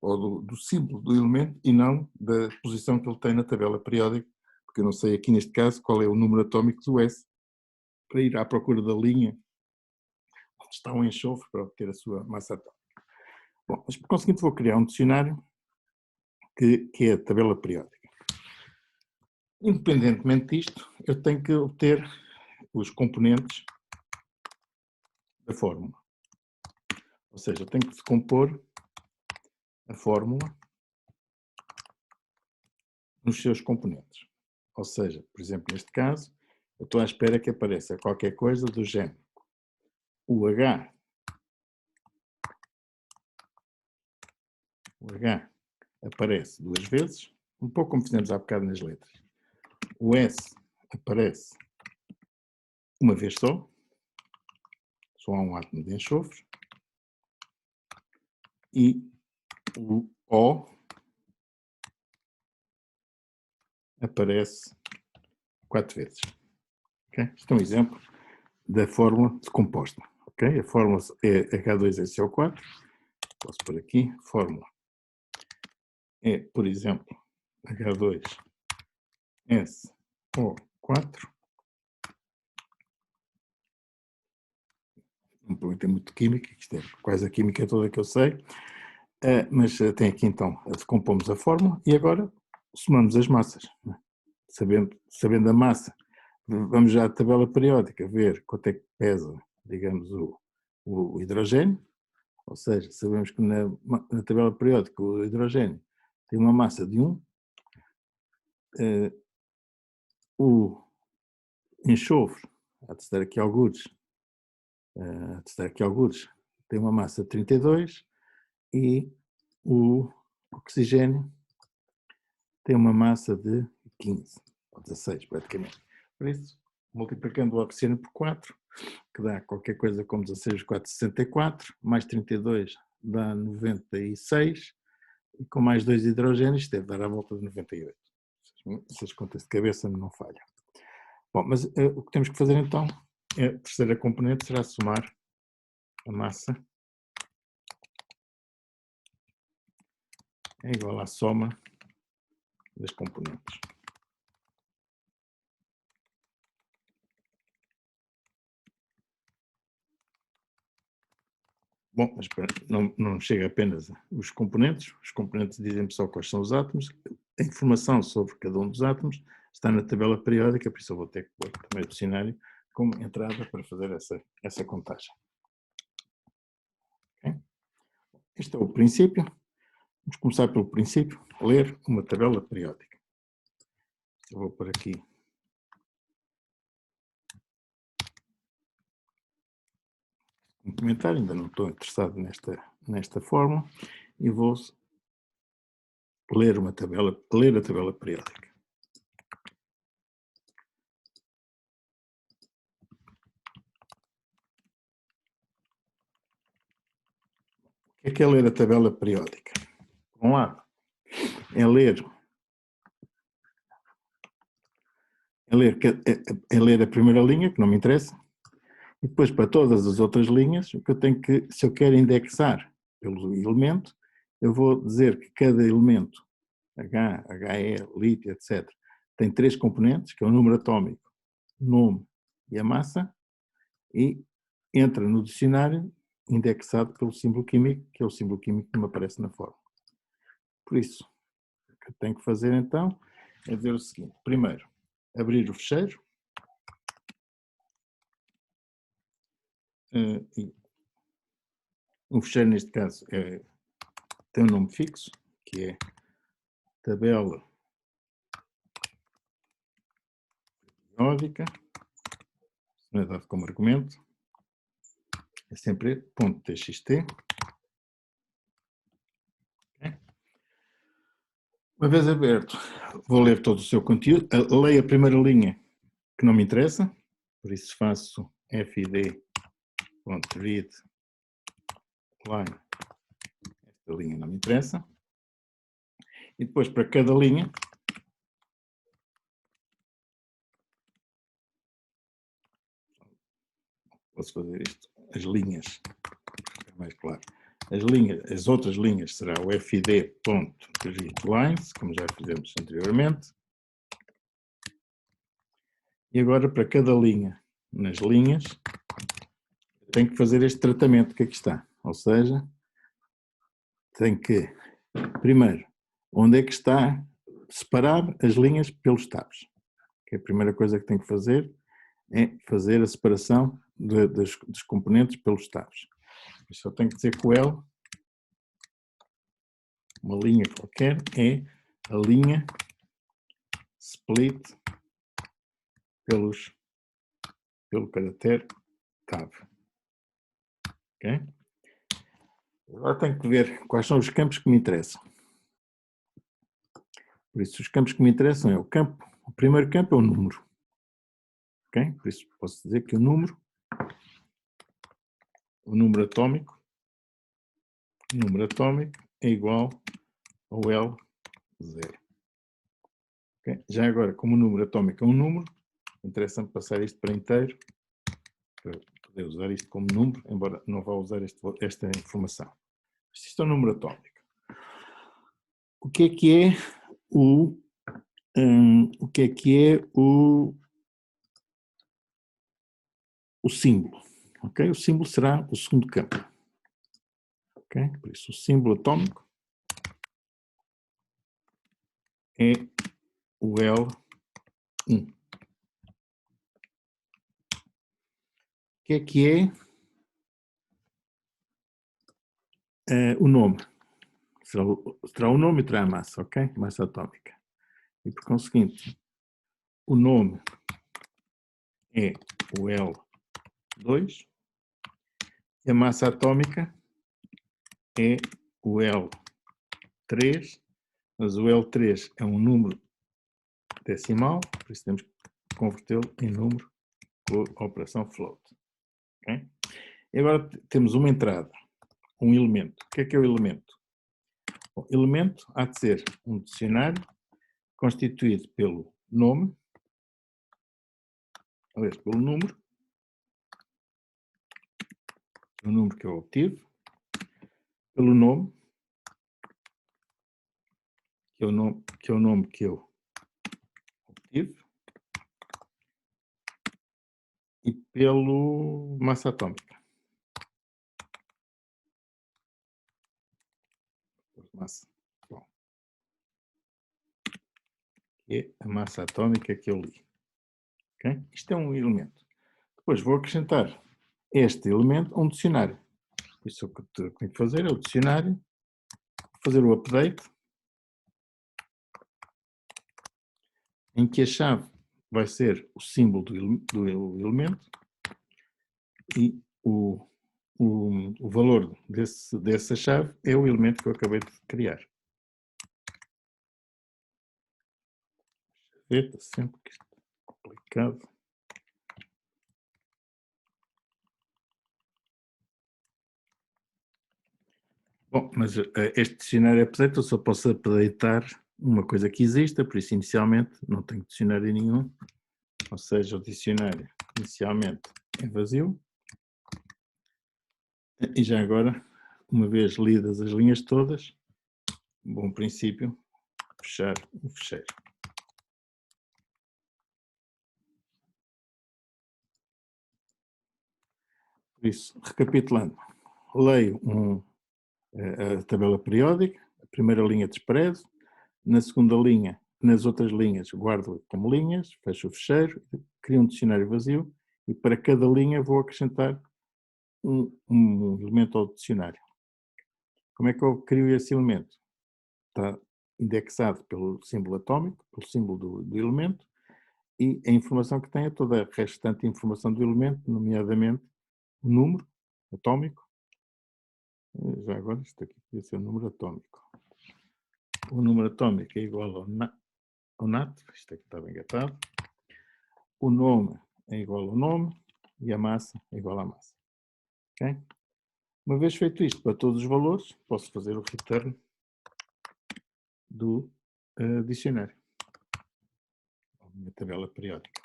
ou do símbolo do elemento e não da posição que ele tem na tabela periódica, porque eu não sei aqui neste caso qual é o número atómico do S, para ir à procura da linha onde está o enxofre para obter a sua massa atómica. Bom, mas por conseguinte vou criar um dicionário que é a tabela periódica. Independentemente disto, eu tenho que obter os componentes da fórmula. Ou seja, eu tenho que decompor a fórmula nos seus componentes. Ou seja, por exemplo, neste caso, eu estou à espera que apareça qualquer coisa do género. O H aparece duas vezes, um pouco como fizemos há bocado nas letras. O S aparece uma vez só há um átomo de enxofre. E o O aparece 4 vezes. Okay? Isto é um exemplo da fórmula decomposta. Okay? A fórmula é H2SO4. Posso pôr aqui, fórmula é, por exemplo, H2SO4. Não perguntei muito de química, isto é quase a química toda que eu sei, mas tem aqui então, decompomos a fórmula e agora somamos as massas. Sabendo a massa, vamos já à tabela periódica ver quanto é que pesa, digamos, o hidrogênio, ou seja, sabemos que na tabela periódica o hidrogênio tem uma massa de 1, o enxofre, a testar aqui algures, tem uma massa de 32 e o oxigênio tem uma massa de 15, ou 16 praticamente. Por isso, multiplicando o oxigênio por 4, que dá qualquer coisa como 16 4, 64, mais 32 dá 96, e com mais 2 hidrogénios deve dar à volta de 98. Se as contas de cabeça não falham. Bom, mas o que temos que fazer então, a terceira componente será somar a massa é igual à soma das componentes. Bom, mas não chega apenas os componentes dizem-me só quais são os átomos, a informação sobre cada um dos átomos está na tabela periódica, por isso eu vou ter que pôr também o dicionário como entrada para fazer essa contagem. Okay? Este é o princípio. Vamos começar pelo princípio, ler uma tabela periódica. Eu vou pôr aqui um comentário, ainda não estou interessado nesta fórmula, e vou ler a tabela periódica. O que é ler a tabela periódica? Por um lado, é ler a primeira linha, que não me interessa, e depois para todas as outras linhas, o que eu tenho que, se eu quero indexar pelo elemento, eu vou dizer que cada elemento, H, HE, lítio, etc., tem 3 componentes, que é o número atómico, o nome e a massa, e entra no dicionário indexado pelo símbolo químico, que é o símbolo químico que me aparece na fórmula. Por isso, o que eu tenho que fazer então é dizer o seguinte: primeiro, abrir o fecheiro, o fecheiro neste caso tem um nome fixo, que é tabela periódica, não é dado como argumento, é sempre .txt. Okay? Uma vez aberto, vou ler todo o seu conteúdo, leio a primeira linha que não me interessa, por isso faço fid.read line, esta linha não me interessa, E depois, para cada linha, posso fazer isto, as linhas, é mais claro. As outras linhas será o fid.readLines, como já fizemos anteriormente. E agora, para cada linha, nas linhas, tenho que fazer este tratamento que aqui está. Ou seja, tenho que, primeiro, onde é que está separar as linhas pelos tabs. Que a primeira coisa que tenho que fazer é fazer a separação dos componentes pelos tabs. Eu só tenho que dizer que o L, uma linha qualquer, é a linha split pelo caractere tab. Ok? Agora tenho que ver quais são os campos que me interessam. Por isso, os campos que me interessam é o primeiro campo é o número. Ok? Por isso, posso dizer que o número atómico é igual ao L0. Okay? Já agora, como o número atômico é um número, interessa-me passar isto para inteiro, para poder usar isto como número, embora não vá usar esta informação. Isto é um número atômico. O que é o símbolo? Okay? O símbolo será o segundo campo. Okay? Por isso, o símbolo atômico é o L1. O que é o nome? Terá o nome e terá a massa, ok? Massa atômica. E por conseguinte, o nome é o L2 e a massa atômica é o L3, mas o L3 é um número decimal, por isso temos que convertê-lo em número com a operação float. Okay? E agora temos uma entrada, um elemento. O que é o elemento? O elemento há de ser um dicionário constituído pelo nome, aliás, pelo número, o número que eu obtive, pelo nome, que é o nome que eu obtive, e pelo massa atômica. Massa. Bom. Que é a massa atômica que eu li. Okay? Isto é um elemento. Depois vou acrescentar este elemento a um dicionário. Isso que eu tenho que fazer é o dicionário, fazer o update, em que a chave vai ser o símbolo do elemento e o valor dessa chave é o elemento que eu acabei de criar. Está sempre complicado. Bom, mas este dicionário update eu só posso updatear uma coisa que exista, por isso inicialmente não tenho dicionário nenhum, ou seja, o dicionário inicialmente é vazio. E já agora, uma vez lidas as linhas todas, bom princípio, fechar o fecheiro. Por isso, recapitulando, leio a tabela periódica, a primeira linha desprezo, na segunda linha, nas outras linhas, guardo como linhas, fecho o fecheiro, crio um dicionário vazio e para cada linha vou acrescentar um elemento ao dicionário. Como é que eu crio esse elemento? Está indexado pelo símbolo atômico, pelo símbolo do elemento, e a informação que tem é toda a restante informação do elemento, nomeadamente o número atômico. Já agora, isto aqui podia ser o número atômico. O número atômico é igual ao NAT, isto aqui estava engatado. O nome é igual ao nome e a massa é igual à massa. Okay? Uma vez feito isto para todos os valores, posso fazer o return do dicionário. A minha tabela periódica.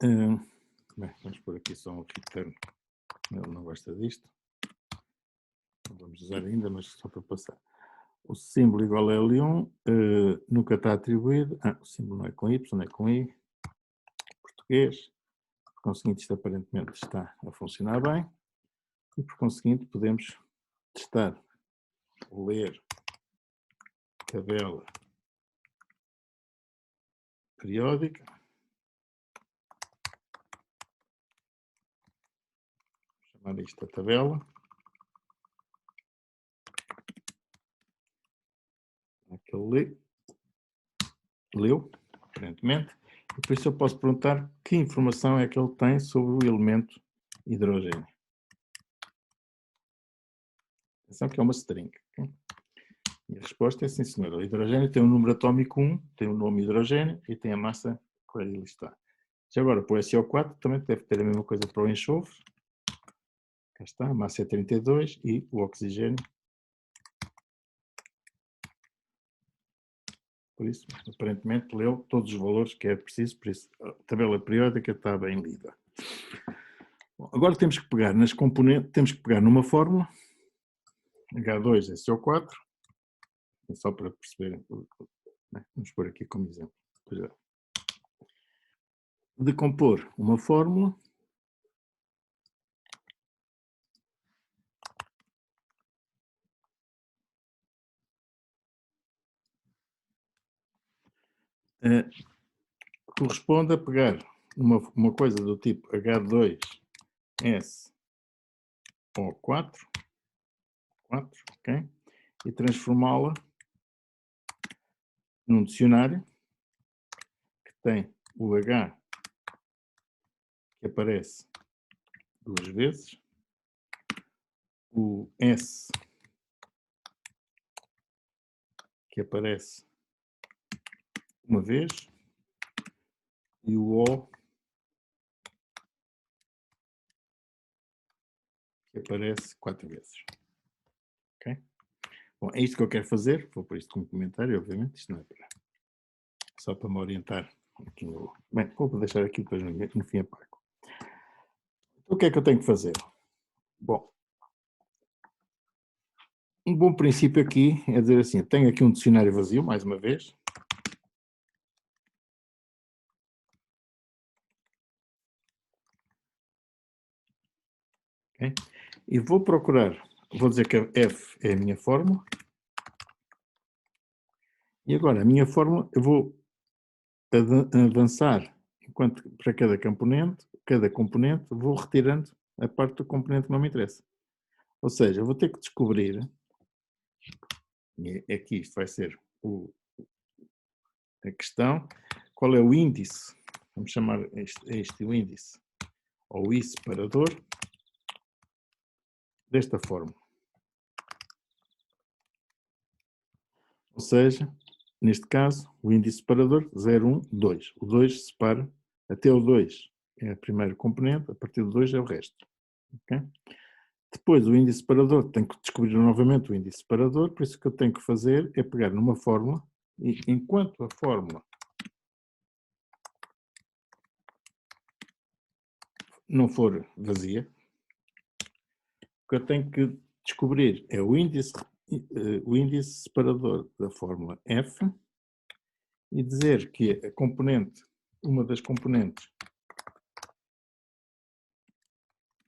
Bem, vamos pôr aqui só um return. Ele não gosta disto. Não vamos usar ainda, mas só para passar. O símbolo igual a L1 nunca está atribuído. O símbolo não é com Y, é com I. Português. Por conseguinte, isto aparentemente está a funcionar bem. E por conseguinte, podemos testar, ler tabela periódica. Vou chamar isto a tabela. Aquele leu, aparentemente. E por isso eu posso perguntar que informação é que ele tem sobre o elemento hidrogênio. Atenção que é uma string. Okay? E a resposta é sim, senhor. O hidrogênio tem um número atómico 1, tem o nome hidrogênio e tem a massa que ali está. Já agora, para o SO4 também deve ter a mesma coisa para o enxofre. Cá está, a massa é 32 e o oxigênio. Por isso, aparentemente, leu todos os valores que é preciso, por isso a tabela periódica está bem lida. Bom, agora temos que pegar nas componentes, temos que pegar numa fórmula, H2SO4, é só para perceberem, vamos pôr aqui como exemplo. Decompor uma fórmula corresponde a pegar uma coisa do tipo H2SO4, ok? E transformá-la num dicionário que tem o H que aparece duas vezes, o S que aparece uma vez e o O que aparece 4 vezes. Ok? Bom, é isto que eu quero fazer. Vou pôr isto como comentário, obviamente. Isto não é para... Só para me orientar aqui no... Bem, vou deixar aqui depois no fim apago. Então, o que é que eu tenho que fazer? Bom, um bom princípio aqui é dizer assim, tenho aqui um dicionário vazio, mais uma vez. Okay? E vou procurar, vou dizer que a F é a minha fórmula. E agora, a minha fórmula, eu vou avançar, enquanto para cada componente, vou retirando a parte do componente que não me interessa. Ou seja, eu vou ter que descobrir, e aqui isto vai ser a questão, qual é o índice, vamos chamar este o índice, ou I separador, desta forma. Ou seja, neste caso, o índice separador 0, 1, 2. O 2 separa, até o 2 é o primeiro componente, a partir do 2 é o resto. Okay? Depois, o índice separador, tenho que descobrir novamente o índice separador, por isso o que eu tenho que fazer é pegar numa fórmula, e enquanto a fórmula não for vazia, o que eu tenho que descobrir é o índice separador da fórmula F e dizer que a componente, uma das componentes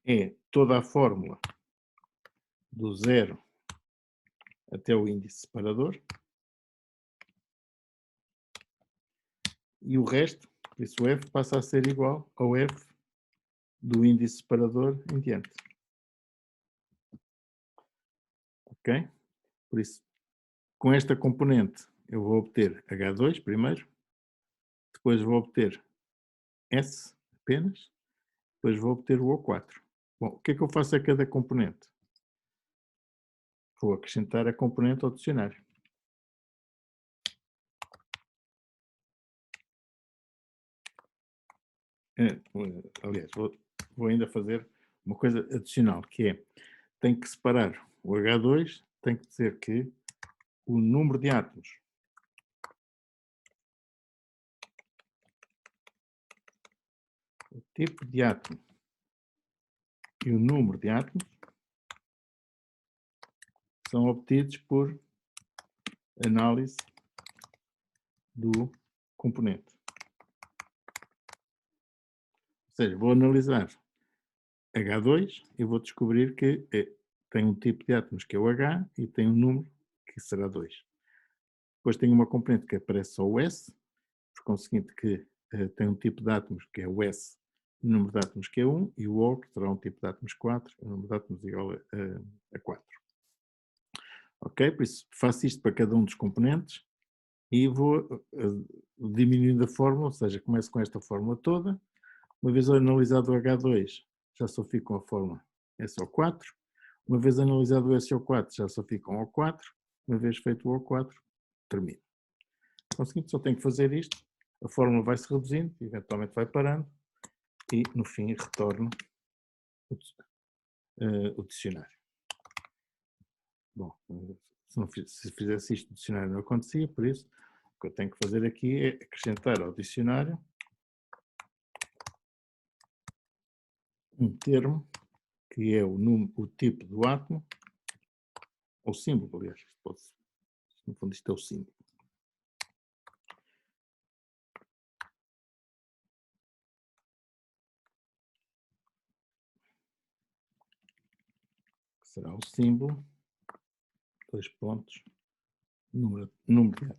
é toda a fórmula do 0 até o índice separador e o resto, por isso o F passa a ser igual ao F do índice separador em diante. Ok? Por isso, com esta componente eu vou obter H2 primeiro, depois vou obter S apenas, depois vou obter o O4. Bom, o que é que eu faço a cada componente? Vou acrescentar a componente ao dicionário. Aliás, vou ainda fazer uma coisa adicional, que é, tenho que separar o H2, tenho que dizer que o número de átomos o tipo de átomo e o número de átomos são obtidos por análise do componente. Ou seja, vou analisar H2 e vou descobrir que tem um tipo de átomos que é o H e tem um número que será 2. Depois tem uma componente que aparece só o S, por conseguinte que tem um tipo de átomos que é o S, o número de átomos que é 1, e o O que terá um tipo de átomos 4, o número de átomos igual a 4. Ok? Por isso faço isto para cada um dos componentes e vou diminuindo a fórmula, ou seja, começo com esta fórmula toda. Uma vez analisado o H2, já só fico com a fórmula SO4. Uma vez analisado o SO4, já só fico com o O4. Uma vez feito o O4, termino. Conseguindo, só tenho que fazer isto. A fórmula vai se reduzindo, eventualmente vai parando e no fim retorno o dicionário. Bom, se fizesse isto, o dicionário não acontecia, por isso o que eu tenho que fazer aqui é acrescentar ao dicionário um termo que é o tipo do átomo, ou símbolo, aliás, no fundo isto é o símbolo. Que será o símbolo, 2 pontos, número de átomos.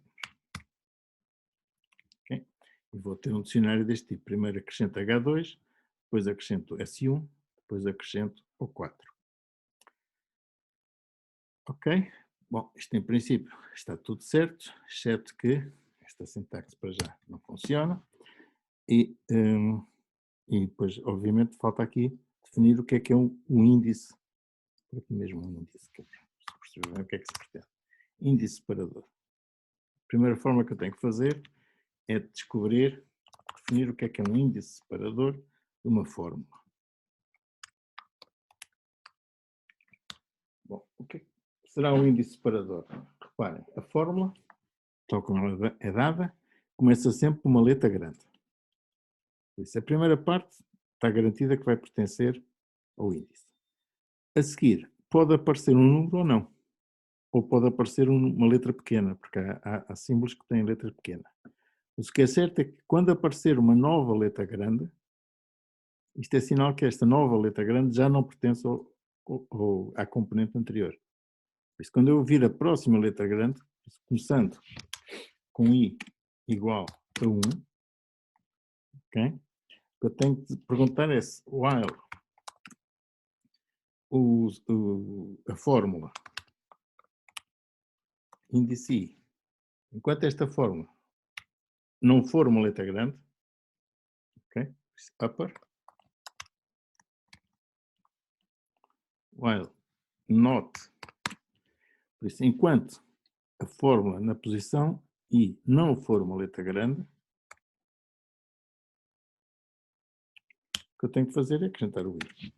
Okay? E vou ter um dicionário deste tipo. Primeiro acrescento H2, depois acrescento S1, depois acrescento O4. Ok? Bom, isto em princípio está tudo certo, exceto que esta sintaxe para já não funciona. E depois, obviamente, falta aqui definir o que é um índice. Aqui mesmo um índice, que perceber bem o que é que se pretende. Índice separador. A primeira forma que eu tenho que fazer é descobrir, definir o que é um índice separador de uma fórmula. Bom, o que será um índice separador? Reparem, a fórmula, tal como ela é dada, começa sempre com uma letra grande. Por isso, a primeira parte está garantida que vai pertencer ao índice. A seguir, pode aparecer um número ou não. Ou pode aparecer uma letra pequena, porque há símbolos que têm letra pequena. Mas o que é certo é que quando aparecer uma nova letra grande, isto é sinal que esta nova letra grande já não pertence à componente anterior. Por isso, quando eu vir a próxima letra grande, começando com I igual a 1, okay? O que eu tenho que perguntar é se while a fórmula índice I, enquanto esta fórmula não for uma letra grande, okay? Upper, while not, por isso, enquanto a fórmula na posição I não for uma letra grande, o que eu tenho que fazer é acrescentar o I.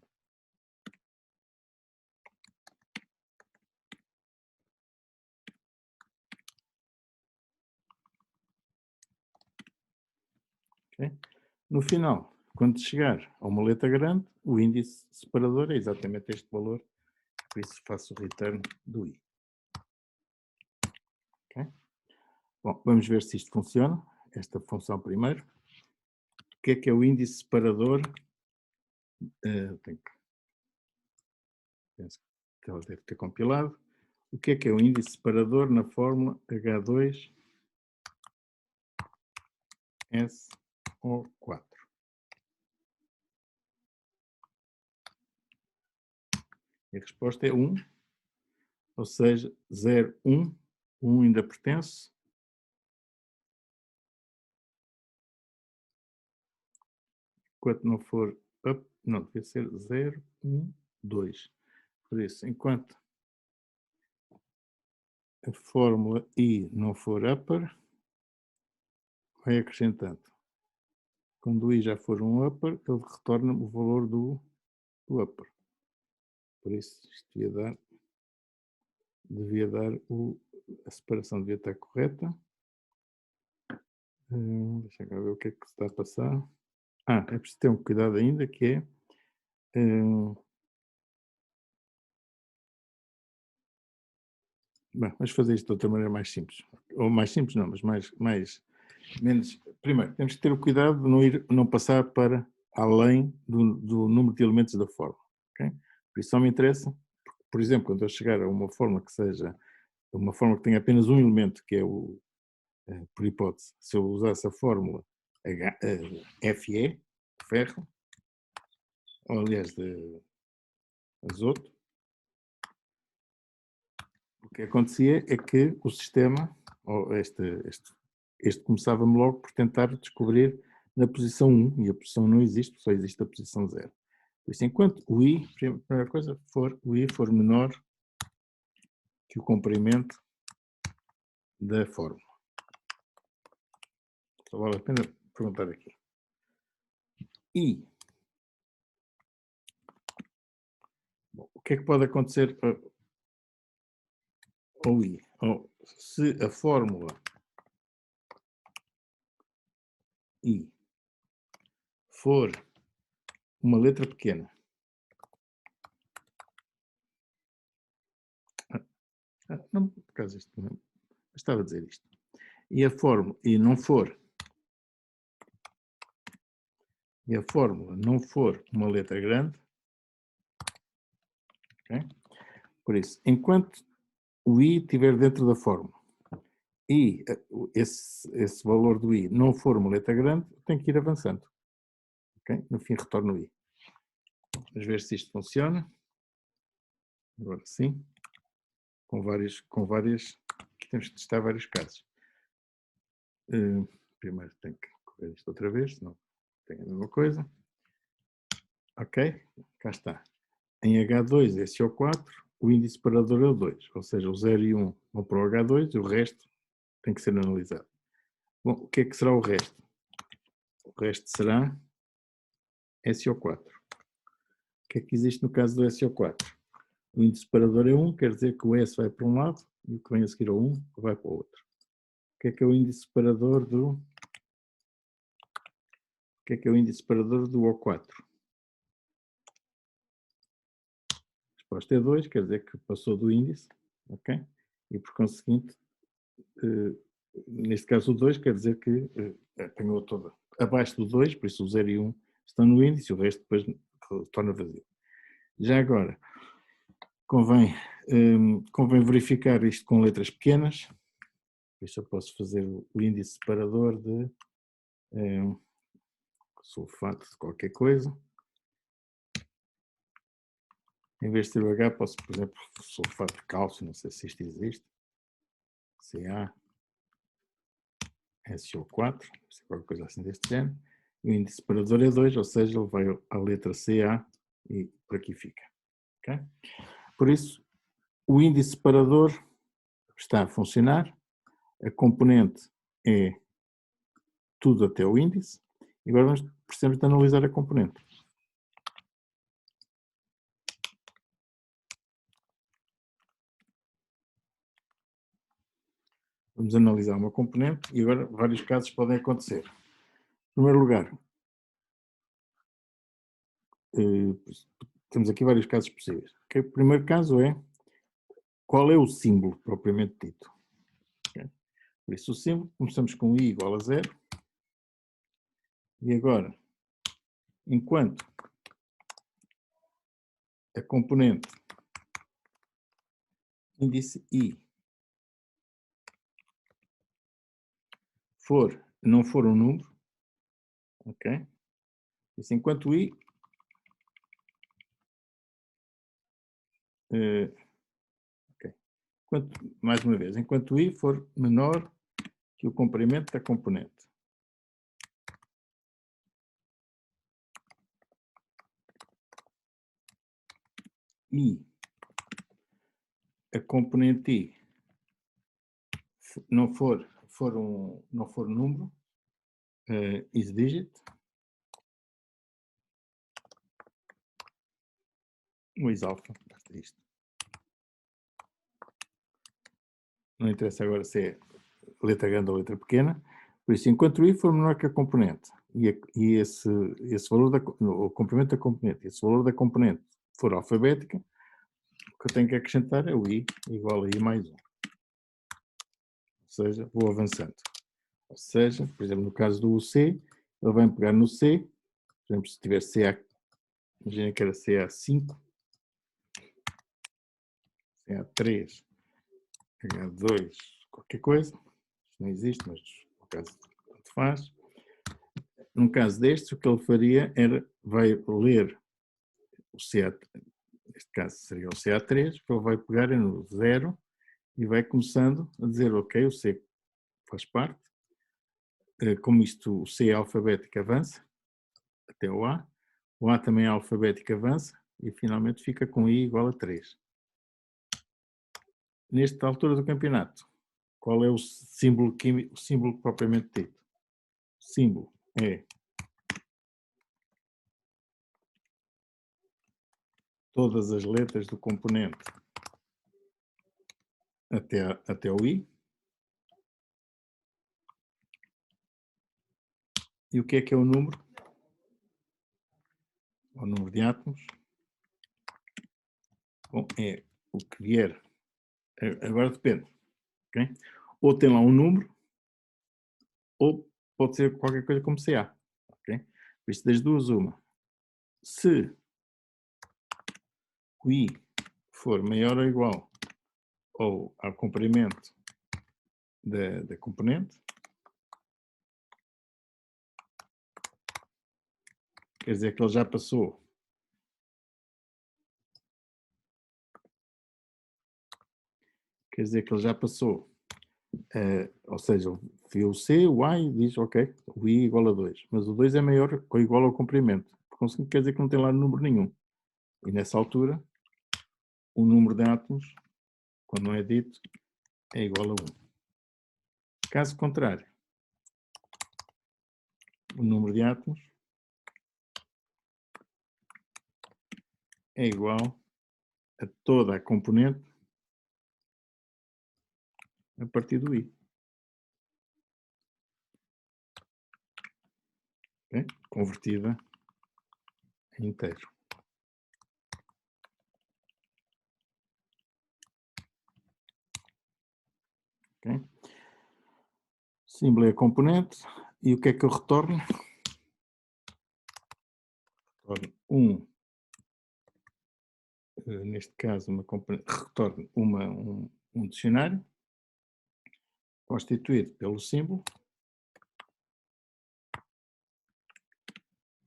Okay? No final, quando chegar a uma letra grande, o índice separador é exatamente este valor, por isso faço o return do I. Okay? Bom, vamos ver se isto funciona, esta função primeiro. O que é o índice separador? Penso que ela deve ter compilado. O que é o índice separador na fórmula H2SO4? E a resposta é 1, ou seja, 0, 1, 1 ainda pertence. Enquanto não for up, não, devia ser 0, 1, 2. Por isso, enquanto a fórmula I não for upper, vai acrescentando. Quando o I já for um upper, ele retorna o valor do upper. Por isso, isto devia dar o a separação devia estar correta. Deixa eu ver o que é que se está a passar. É preciso ter um cuidado ainda, que é... Bem, vamos fazer isto de outra maneira mais simples. Ou mais simples não, mas menos... Primeiro, temos que ter o cuidado de não passar para além do número de elementos da fórmula. Okay? Por isso só me interessa, por exemplo, quando eu chegar a uma fórmula que seja uma fórmula que tenha apenas um elemento, que é por hipótese, se eu usasse a fórmula Fe, ferro, ou aliás de azoto, o que acontecia é que o sistema, ou este começava-me logo por tentar descobrir na posição 1, e a posição não existe, só existe a posição 0. Por isso, enquanto o I, primeira coisa, o I for menor que o comprimento da fórmula. Só vale a pena perguntar aqui. I. Bom, o que é que pode acontecer ao I? Se a fórmula I for uma letra pequena, não, por acaso isto não, estava a dizer isto, e a fórmula não for uma letra grande, okay? Por isso, enquanto o I estiver dentro da fórmula e esse valor do I não for uma letra grande, tem que ir avançando. Okay? No fim, retorno o I. Vamos ver se isto funciona. Agora sim. Com várias, temos que testar vários casos. Primeiro tenho que correr isto outra vez, senão tem a mesma coisa. Ok, cá está. Em H2 é SO4, o índice separador é o 2, ou seja, o 0 e 1 vão para o H2 e o resto tem que ser analisado. Bom, o que é que será o resto? O resto será SO4. O que é que existe no caso do SO4? O índice separador é 1, quer dizer que o S vai para um lado e o que vem a seguir ao 1 vai para o outro. O que é o índice separador do... O que é o índice separador do O4? A resposta é 2, quer dizer que passou do índice, ok? E por conseguinte, neste caso o 2 quer dizer que apanhou toda. Abaixo do 2, por isso o 0 e 1 estão no índice, o resto depois retorna vazio. Já agora, convém verificar isto com letras pequenas, por isso eu posso fazer o índice separador de sulfato de qualquer coisa. Em vez de ter o H, posso, por exemplo, sulfato de cálcio, não sei se isto existe. Ca, SO4, qualquer coisa assim deste género. E o índice separador é 2, ou seja, ele vai à letra Ca e por aqui fica. Okay? Por isso, o índice separador está a funcionar, a componente é tudo até o índice, e agora precisamos de analisar a componente. Vamos analisar uma componente e agora vários casos podem acontecer. Em primeiro lugar, temos aqui vários casos possíveis. Okay? O primeiro caso é qual é o símbolo propriamente dito. Okay? Por isso, o símbolo, começamos com I igual a 0. E agora, enquanto a componente índice I não for um número, ok? Isso, enquanto I okay. Mais uma vez, enquanto I for menor que o comprimento da componente. E a componente I não for número, is digit, ou is alpha, basta isto. não interessa agora se é letra grande ou letra pequena. Por isso, enquanto o I for menor que a componente e esse valor o comprimento da componente, esse valor da componente for alfabética, o que eu tenho que acrescentar é o I igual a I mais 1. Ou seja, vou avançando. Ou seja, por exemplo, no caso do C, ele vai pegar no C, por exemplo, se tiver CA, imagina que era CA5, CA3, H2, qualquer coisa, isto não existe, mas no caso, tanto faz. No caso deste, o que ele faria era, vai ler o CA, neste caso seria o CA3, que ele vai pegar no 0 e vai começando a dizer, ok, o C faz parte, como isto, o C é alfabético, avança até o A também é alfabético, avança e finalmente fica com I igual a 3. Nesta altura do campeonato, qual é o símbolo químico, o símbolo propriamente dito? O símbolo é todas as letras do componente até o I. E o que é o número? O número de átomos. Bom, é o que vier. Agora depende. Okay? Ou tem lá um número, ou pode ser qualquer coisa como CA. Okay? Por isso, das duas, uma. Se o I for maior ou igual ao comprimento da componente, quer dizer que ele já passou ou seja, viu o C, o A e diz, ok, o I igual a 2, mas o 2 é maior ou igual ao comprimento, por conseguinte quer dizer que não tem lá número nenhum, e nessa altura o número de átomos, quando não é dito, é igual a 1. Caso contrário, o número de átomos é igual a toda a componente a partir do I. Okay? Convertida em inteiro. Okay? Símbolo é a componente. E o que é que eu retorno? Retorno 1. Neste caso, retorno um dicionário constituído pelo símbolo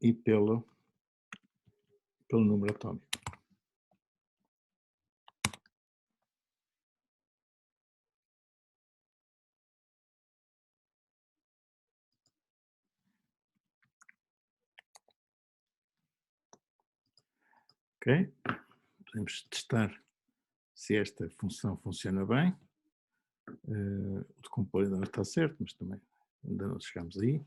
e pelo número atómico. Ok? Podemos testar se esta função funciona bem. O decompor ainda não está certo, mas também ainda não chegamos aí.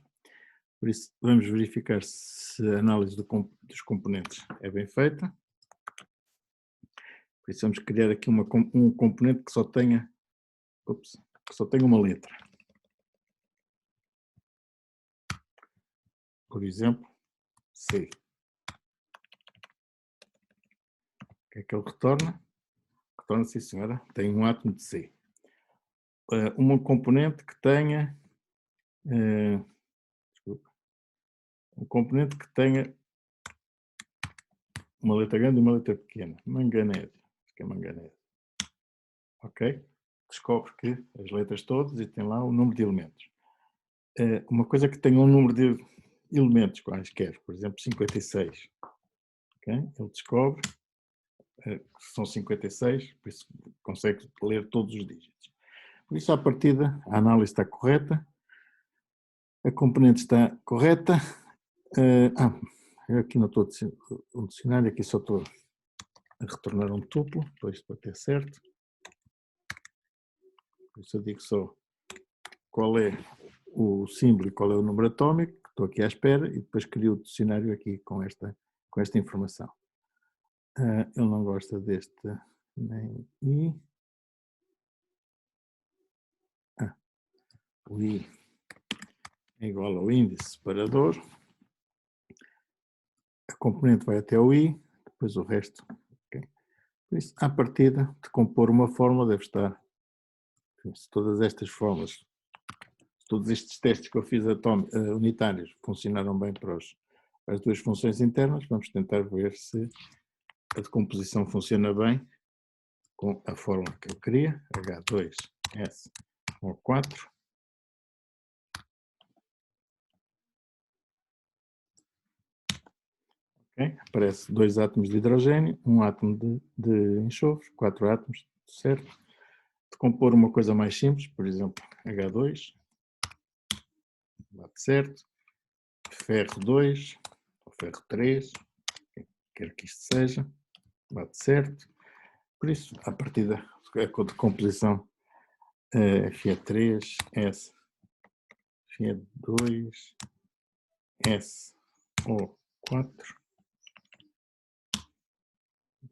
Por isso, vamos verificar se a análise dos componentes é bem feita. Por isso, vamos criar aqui um componente que só tenha uma letra. Por exemplo, C. O que é que ele retorna? Retorna, sim senhora, tem um átomo de C. Uma componente que tenha um componente que tenha uma letra grande e uma letra pequena. Manganese. Acho que é manganese. Ok? Descobre que as letras todas e tem lá o número de elementos. Uma coisa que tenha um número de elementos quaisquer, por exemplo, 56. Okay? Ele descobre que são 56, por isso consegue ler todos os dígitos. Por isso, à partida, a análise está correta, a componente está correta. Eu aqui não estou um dicionário, aqui só estou a retornar um tuplo, para isto bater certo. Por isso eu digo só qual é o símbolo e qual é o número atómico, estou aqui à espera, e depois crio o dicionário aqui com esta informação. Ele não gosta deste nem I. o I é igual ao índice separador, a componente vai até o I, depois o resto. Okay. Por isso, à partida, de compor uma fórmula deve estar, se todas estas fórmulas, todos estes testes que eu fiz unitários funcionaram bem para as duas funções internas, vamos tentar ver se a decomposição funciona bem com a fórmula que eu queria, H2SO4. Okay. Aparece 2 átomos de hidrogênio, 1 átomo de enxofre, 4 átomos, certo? De compor uma coisa mais simples, por exemplo, H2, bate certo, ferro 2, ou ferro 3, quer que isto seja, bate certo. Por isso, a partida, a decomposição Fe3S, Fe2, SO4,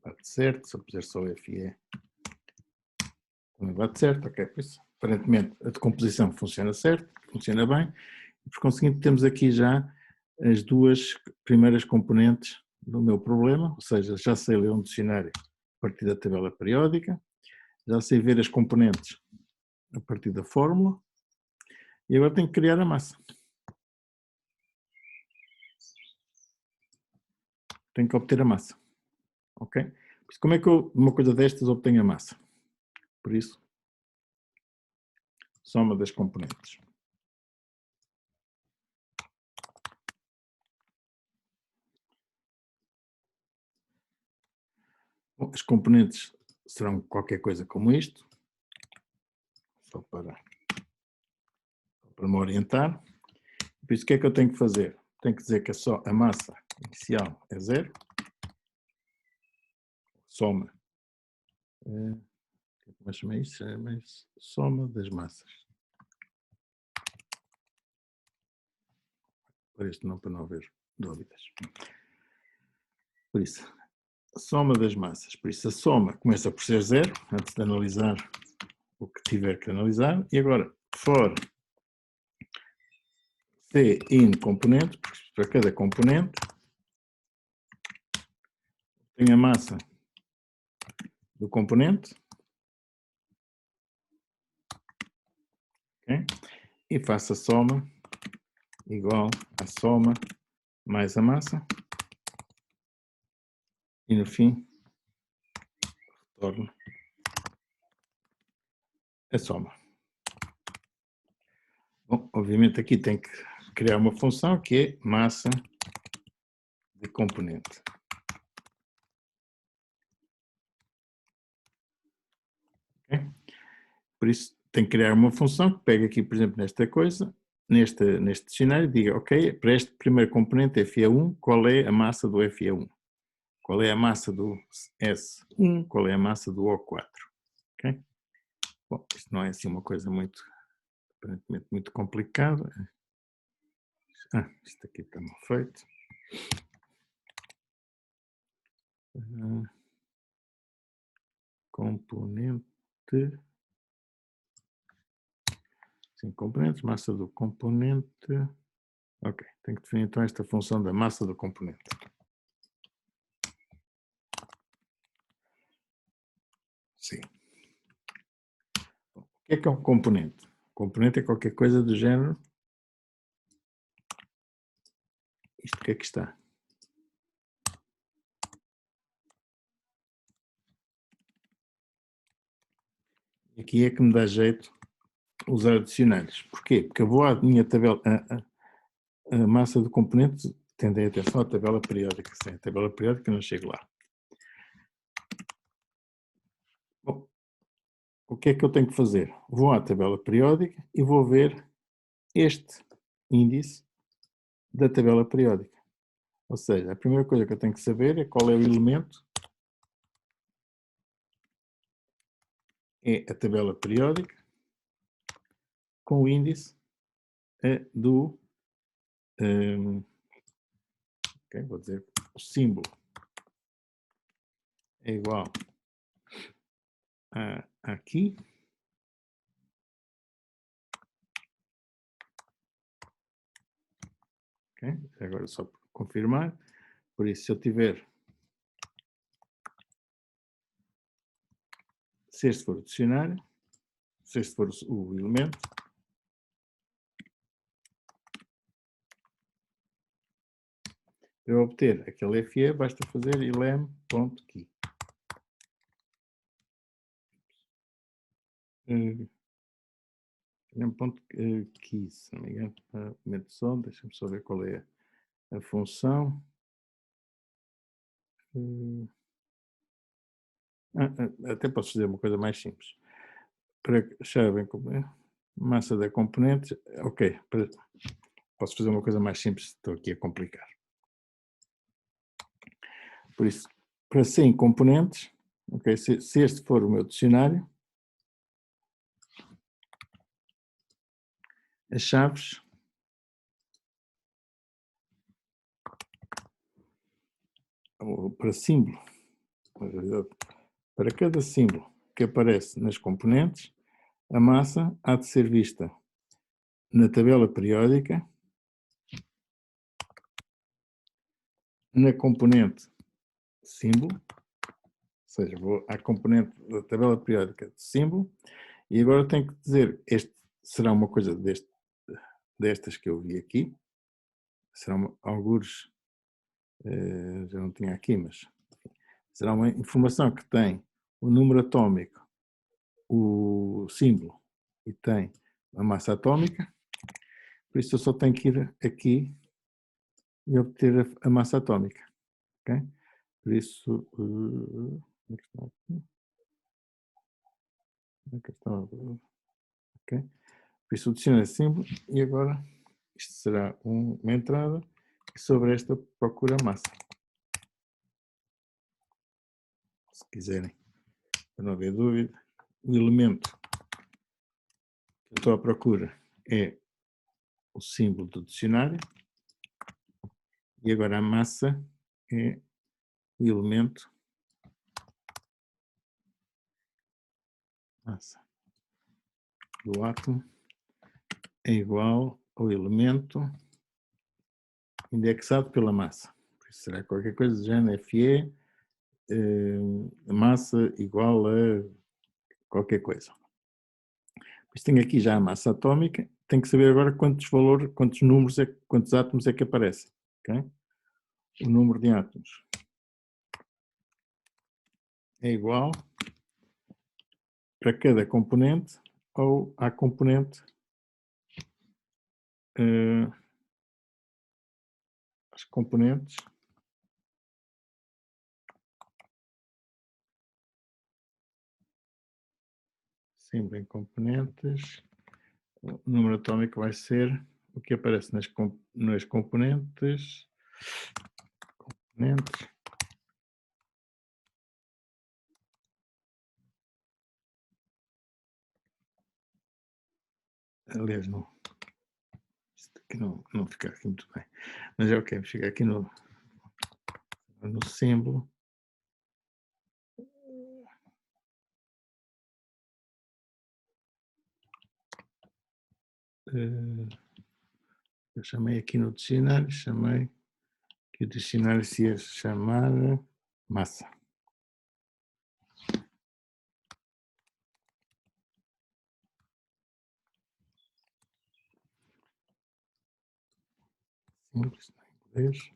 bate certo, se eu puser só Fe, também bate certo, ok, por isso, aparentemente a decomposição funciona certo, funciona bem, e por conseguinte temos aqui já as duas primeiras componentes do meu problema, ou seja, já sei ler um dicionário a partir da tabela periódica, já sei ver as componentes a partir da fórmula, e agora tenho que criar a massa. Tenho que obter a massa, ok? Como é que eu, uma coisa destas, obtenho a massa? Por isso, soma das componentes. Bom, as componentes serão qualquer coisa como isto, só para me orientar. Por isso, o que é que eu tenho que fazer? Tenho que dizer que só a massa inicial é 0, soma, como é que chama isso? É soma das massas. Por isto não, para não haver dúvidas. Por isso, a soma das massas. Por isso, a soma começa por ser 0, antes de analisar o que tiver que analisar. E agora, for C in componente, para cada componente, tem a massa do componente, okay? E faço a soma igual à soma mais a massa, e no fim retorno a soma. Bom, obviamente aqui tem que criar uma função que é massa de componente. Okay? Por isso tem que criar uma função que pega aqui, por exemplo, nesta coisa, neste dicionário, diga, ok, para este primeiro componente Fe1, qual é a massa do Fe1? Qual é a massa do S1? Qual é a massa do O4? Okay? Bom, isto não é assim uma coisa muito, aparentemente, muito complicada. Isto aqui está mal feito. Componente. Sim, componentes, massa do componente. Ok, tenho que definir então esta função da massa do componente. Sim. Bom, o que é um componente? Componente é qualquer coisa do género. Isto que é que está? Aqui é que me dá jeito usar dicionários. Porquê? Porque eu vou à minha tabela, a massa do componente, tendem atenção à tabela periódica. Sem a tabela periódica não chego lá. Bom, o que é que eu tenho que fazer? Vou à tabela periódica e vou ver este índice da tabela periódica. Ou seja, a primeira coisa que eu tenho que saber é qual é o elemento. É a tabela periódica com o índice do... okay, vou dizer o símbolo é igual a aqui. Okay? Agora só para confirmar. Por isso, se eu tiver, se este for o dicionário, se este for o elemento, para eu obter aquele FE, basta fazer ilem.key. Ilem.key, se não me engano, momento só, deixa-me só ver qual é a função. Até posso fazer uma coisa mais simples. Para sabem como é? Massa da componente, ok, posso fazer uma coisa mais simples, estou aqui a complicar. Por isso, para 100 componentes, okay, se este for o meu dicionário, as chaves para símbolo, para cada símbolo que aparece nas componentes, a massa há de ser vista na tabela periódica, na componente símbolo, ou seja, vou à componente da tabela periódica de símbolo, e agora tenho que dizer, este será uma coisa destas que eu vi aqui, serão algures, já não tinha aqui, mas será uma informação que tem o número atómico, o símbolo e tem a massa atómica, por isso eu só tenho que ir aqui e obter a massa atómica, ok? Por isso, onde é que está aqui? Onde é que está? Ok? Por isso o dicionário símbolo e agora isto será uma entrada e sobre esta procura massa. Se quiserem, para não haver dúvida, o elemento que eu estou à procura é o símbolo do dicionário e agora a massa é o elemento massa do átomo é igual ao elemento indexado pela massa. Por isso será qualquer coisa do género FE, massa igual a qualquer coisa. Pois tenho aqui já a massa atómica, tenho que saber agora quantos números, quantos átomos é que aparecem. Okay? O número de átomos é igual para cada componente ou à componente as componentes sempre em componentes, o número atômico vai ser o que aparece nas componentes, aliás, não, isto aqui não fica aqui muito bem, mas é ok, chega aqui no símbolo. Eu chamei aqui no dicionário, chamei que o dicionário se ia chamar massa. Simples, em inglês.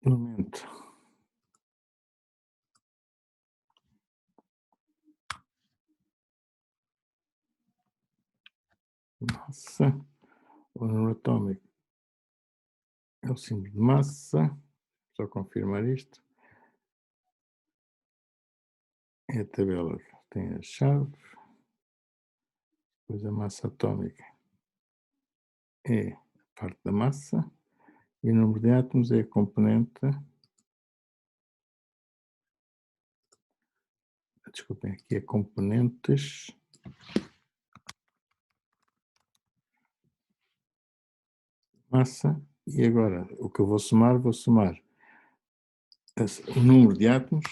Elemento. Massa. O número atômico é o símbolo de massa. Só confirmar isto. É a tabela que tem a chave. Depois a massa atômica é a parte da massa. E o número de átomos é a componente. Desculpem, aqui é componentes. Massa. E agora, o que eu vou somar o número de átomos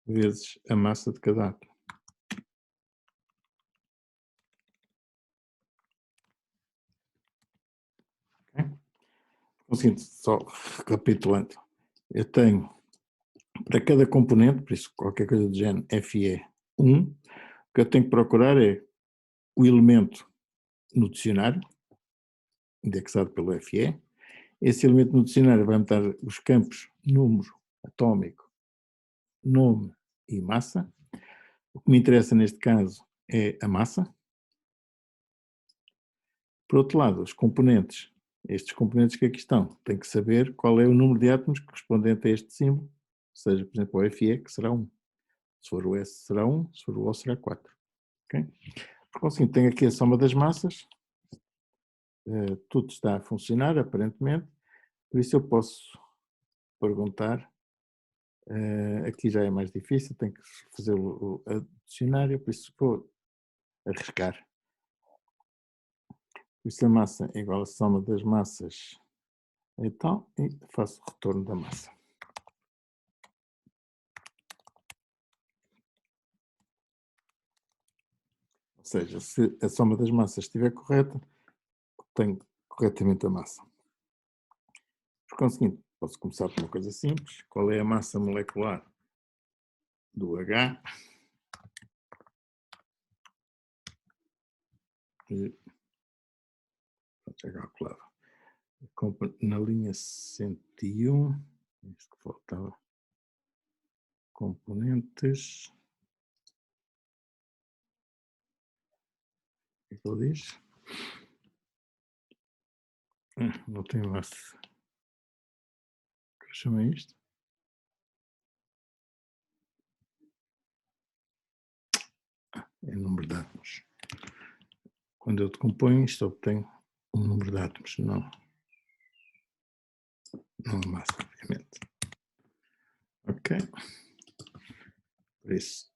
vezes a massa de cada átomo. Conseguindo, só recapitulando, eu tenho para cada componente, por isso qualquer coisa do género FE1, o que eu tenho que procurar é o elemento no dicionário, indexado pelo FE. Esse elemento no dicionário vai-me dar os campos número, atómico, nome e massa. O que me interessa neste caso é a massa. Por outro lado, os componentes, estes componentes que aqui estão, tenho que saber qual é o número de átomos correspondente a este símbolo, seja, por exemplo, o FE, que será 1. Se for o S será 1, se for o O será 4. Okay? Por conseguinte, tenho aqui a soma das massas, tudo está a funcionar aparentemente, por isso eu posso perguntar, aqui já é mais difícil, tenho que fazer o adicionário, por isso vou arriscar. Por isso a massa é igual à soma das massas, então, e faço o retorno da massa. Ou seja, se a soma das massas estiver correta, tenho corretamente a massa. Por conseguinte, posso começar por uma coisa simples. Qual é a massa molecular do H? Já calculava. Na linha 101, isto que faltava, componentes, o que é que ele diz? Não tem massa. O que eu chamo isto? É número de átomos. Quando eu decomponho, isto obtenho um número de átomos, não a massa, obviamente. Ok? Por isso.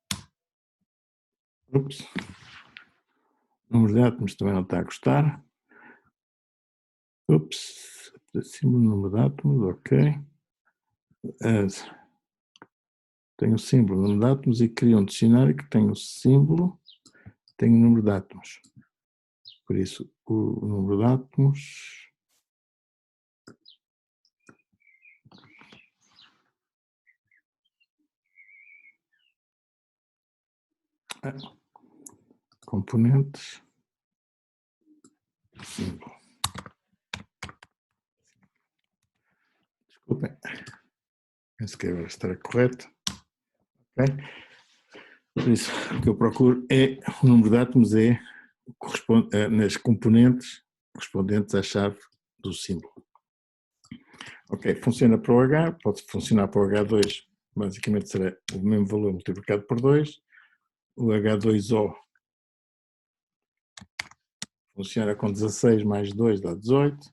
Ups. O número de átomos também não está a gostar. Ups. Acima do número de átomos, ok. Tenho o símbolo, número de átomos e crio um dicionário que tem o símbolo, tem o número de átomos. Por isso, o número de átomos componentes, símbolo. Desculpem, penso que agora estará correto. Okay? Por isso, o que eu procuro é, o número de átomos corresponde nas componentes correspondentes à chave do símbolo. Ok, funciona para o H, pode funcionar para o H2, basicamente será o mesmo valor multiplicado por 2. O H2O funciona com 16 mais 2 dá 18.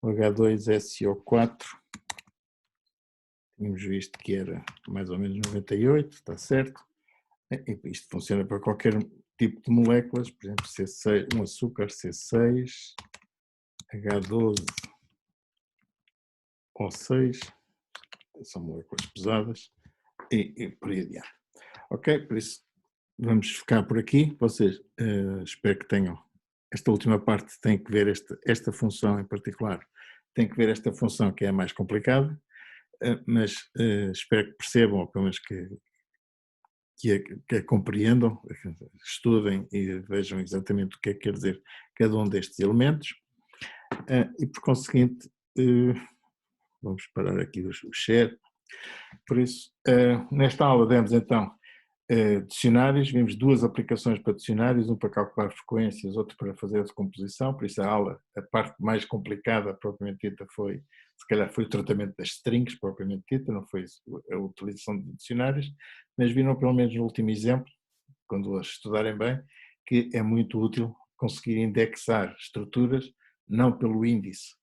O H2SO4, tínhamos visto que era mais ou menos 98, está certo. Isto funciona para qualquer tipo de moléculas, por exemplo, C6, um açúcar C6, H12O6, são moléculas pesadas, e por aí adiante. Ok, por isso vamos ficar por aqui. Vocês, espero que tenham, esta última parte tem que ver esta função em particular, tem que ver esta função que é a mais complicada, mas espero que percebam, ou pelo menos que a compreendam, estudem e vejam exatamente o que é que quer dizer cada um destes elementos, e por conseguinte, vamos parar aqui o chat. Por isso, nesta aula demos então dicionários, vimos duas aplicações para dicionários, um para calcular frequências, outro para fazer a decomposição, por isso a aula, a parte mais complicada propriamente dita se calhar foi o tratamento das strings propriamente dita, não foi a utilização de dicionários, mas viram pelo menos no último exemplo, quando as estudarem bem, que é muito útil conseguir indexar estruturas, não pelo índice,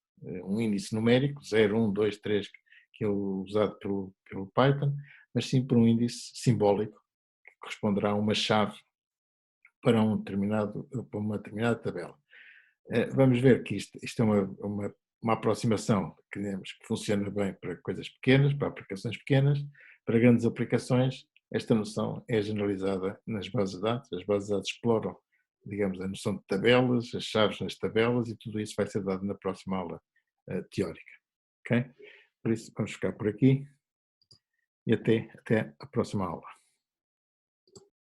um índice numérico, 0, 1, 2, 3, que é o usado pelo Python, mas sim por um índice simbólico, corresponderá a uma chave para uma determinada tabela. Vamos ver que isto é uma aproximação que funciona bem para coisas pequenas, para aplicações pequenas, para grandes aplicações, esta noção é generalizada nas bases de dados, as bases de dados exploram, digamos, a noção de tabelas, as chaves nas tabelas e tudo isso vai ser dado na próxima aula teórica. ok? Por isso, vamos ficar por aqui e até a próxima aula.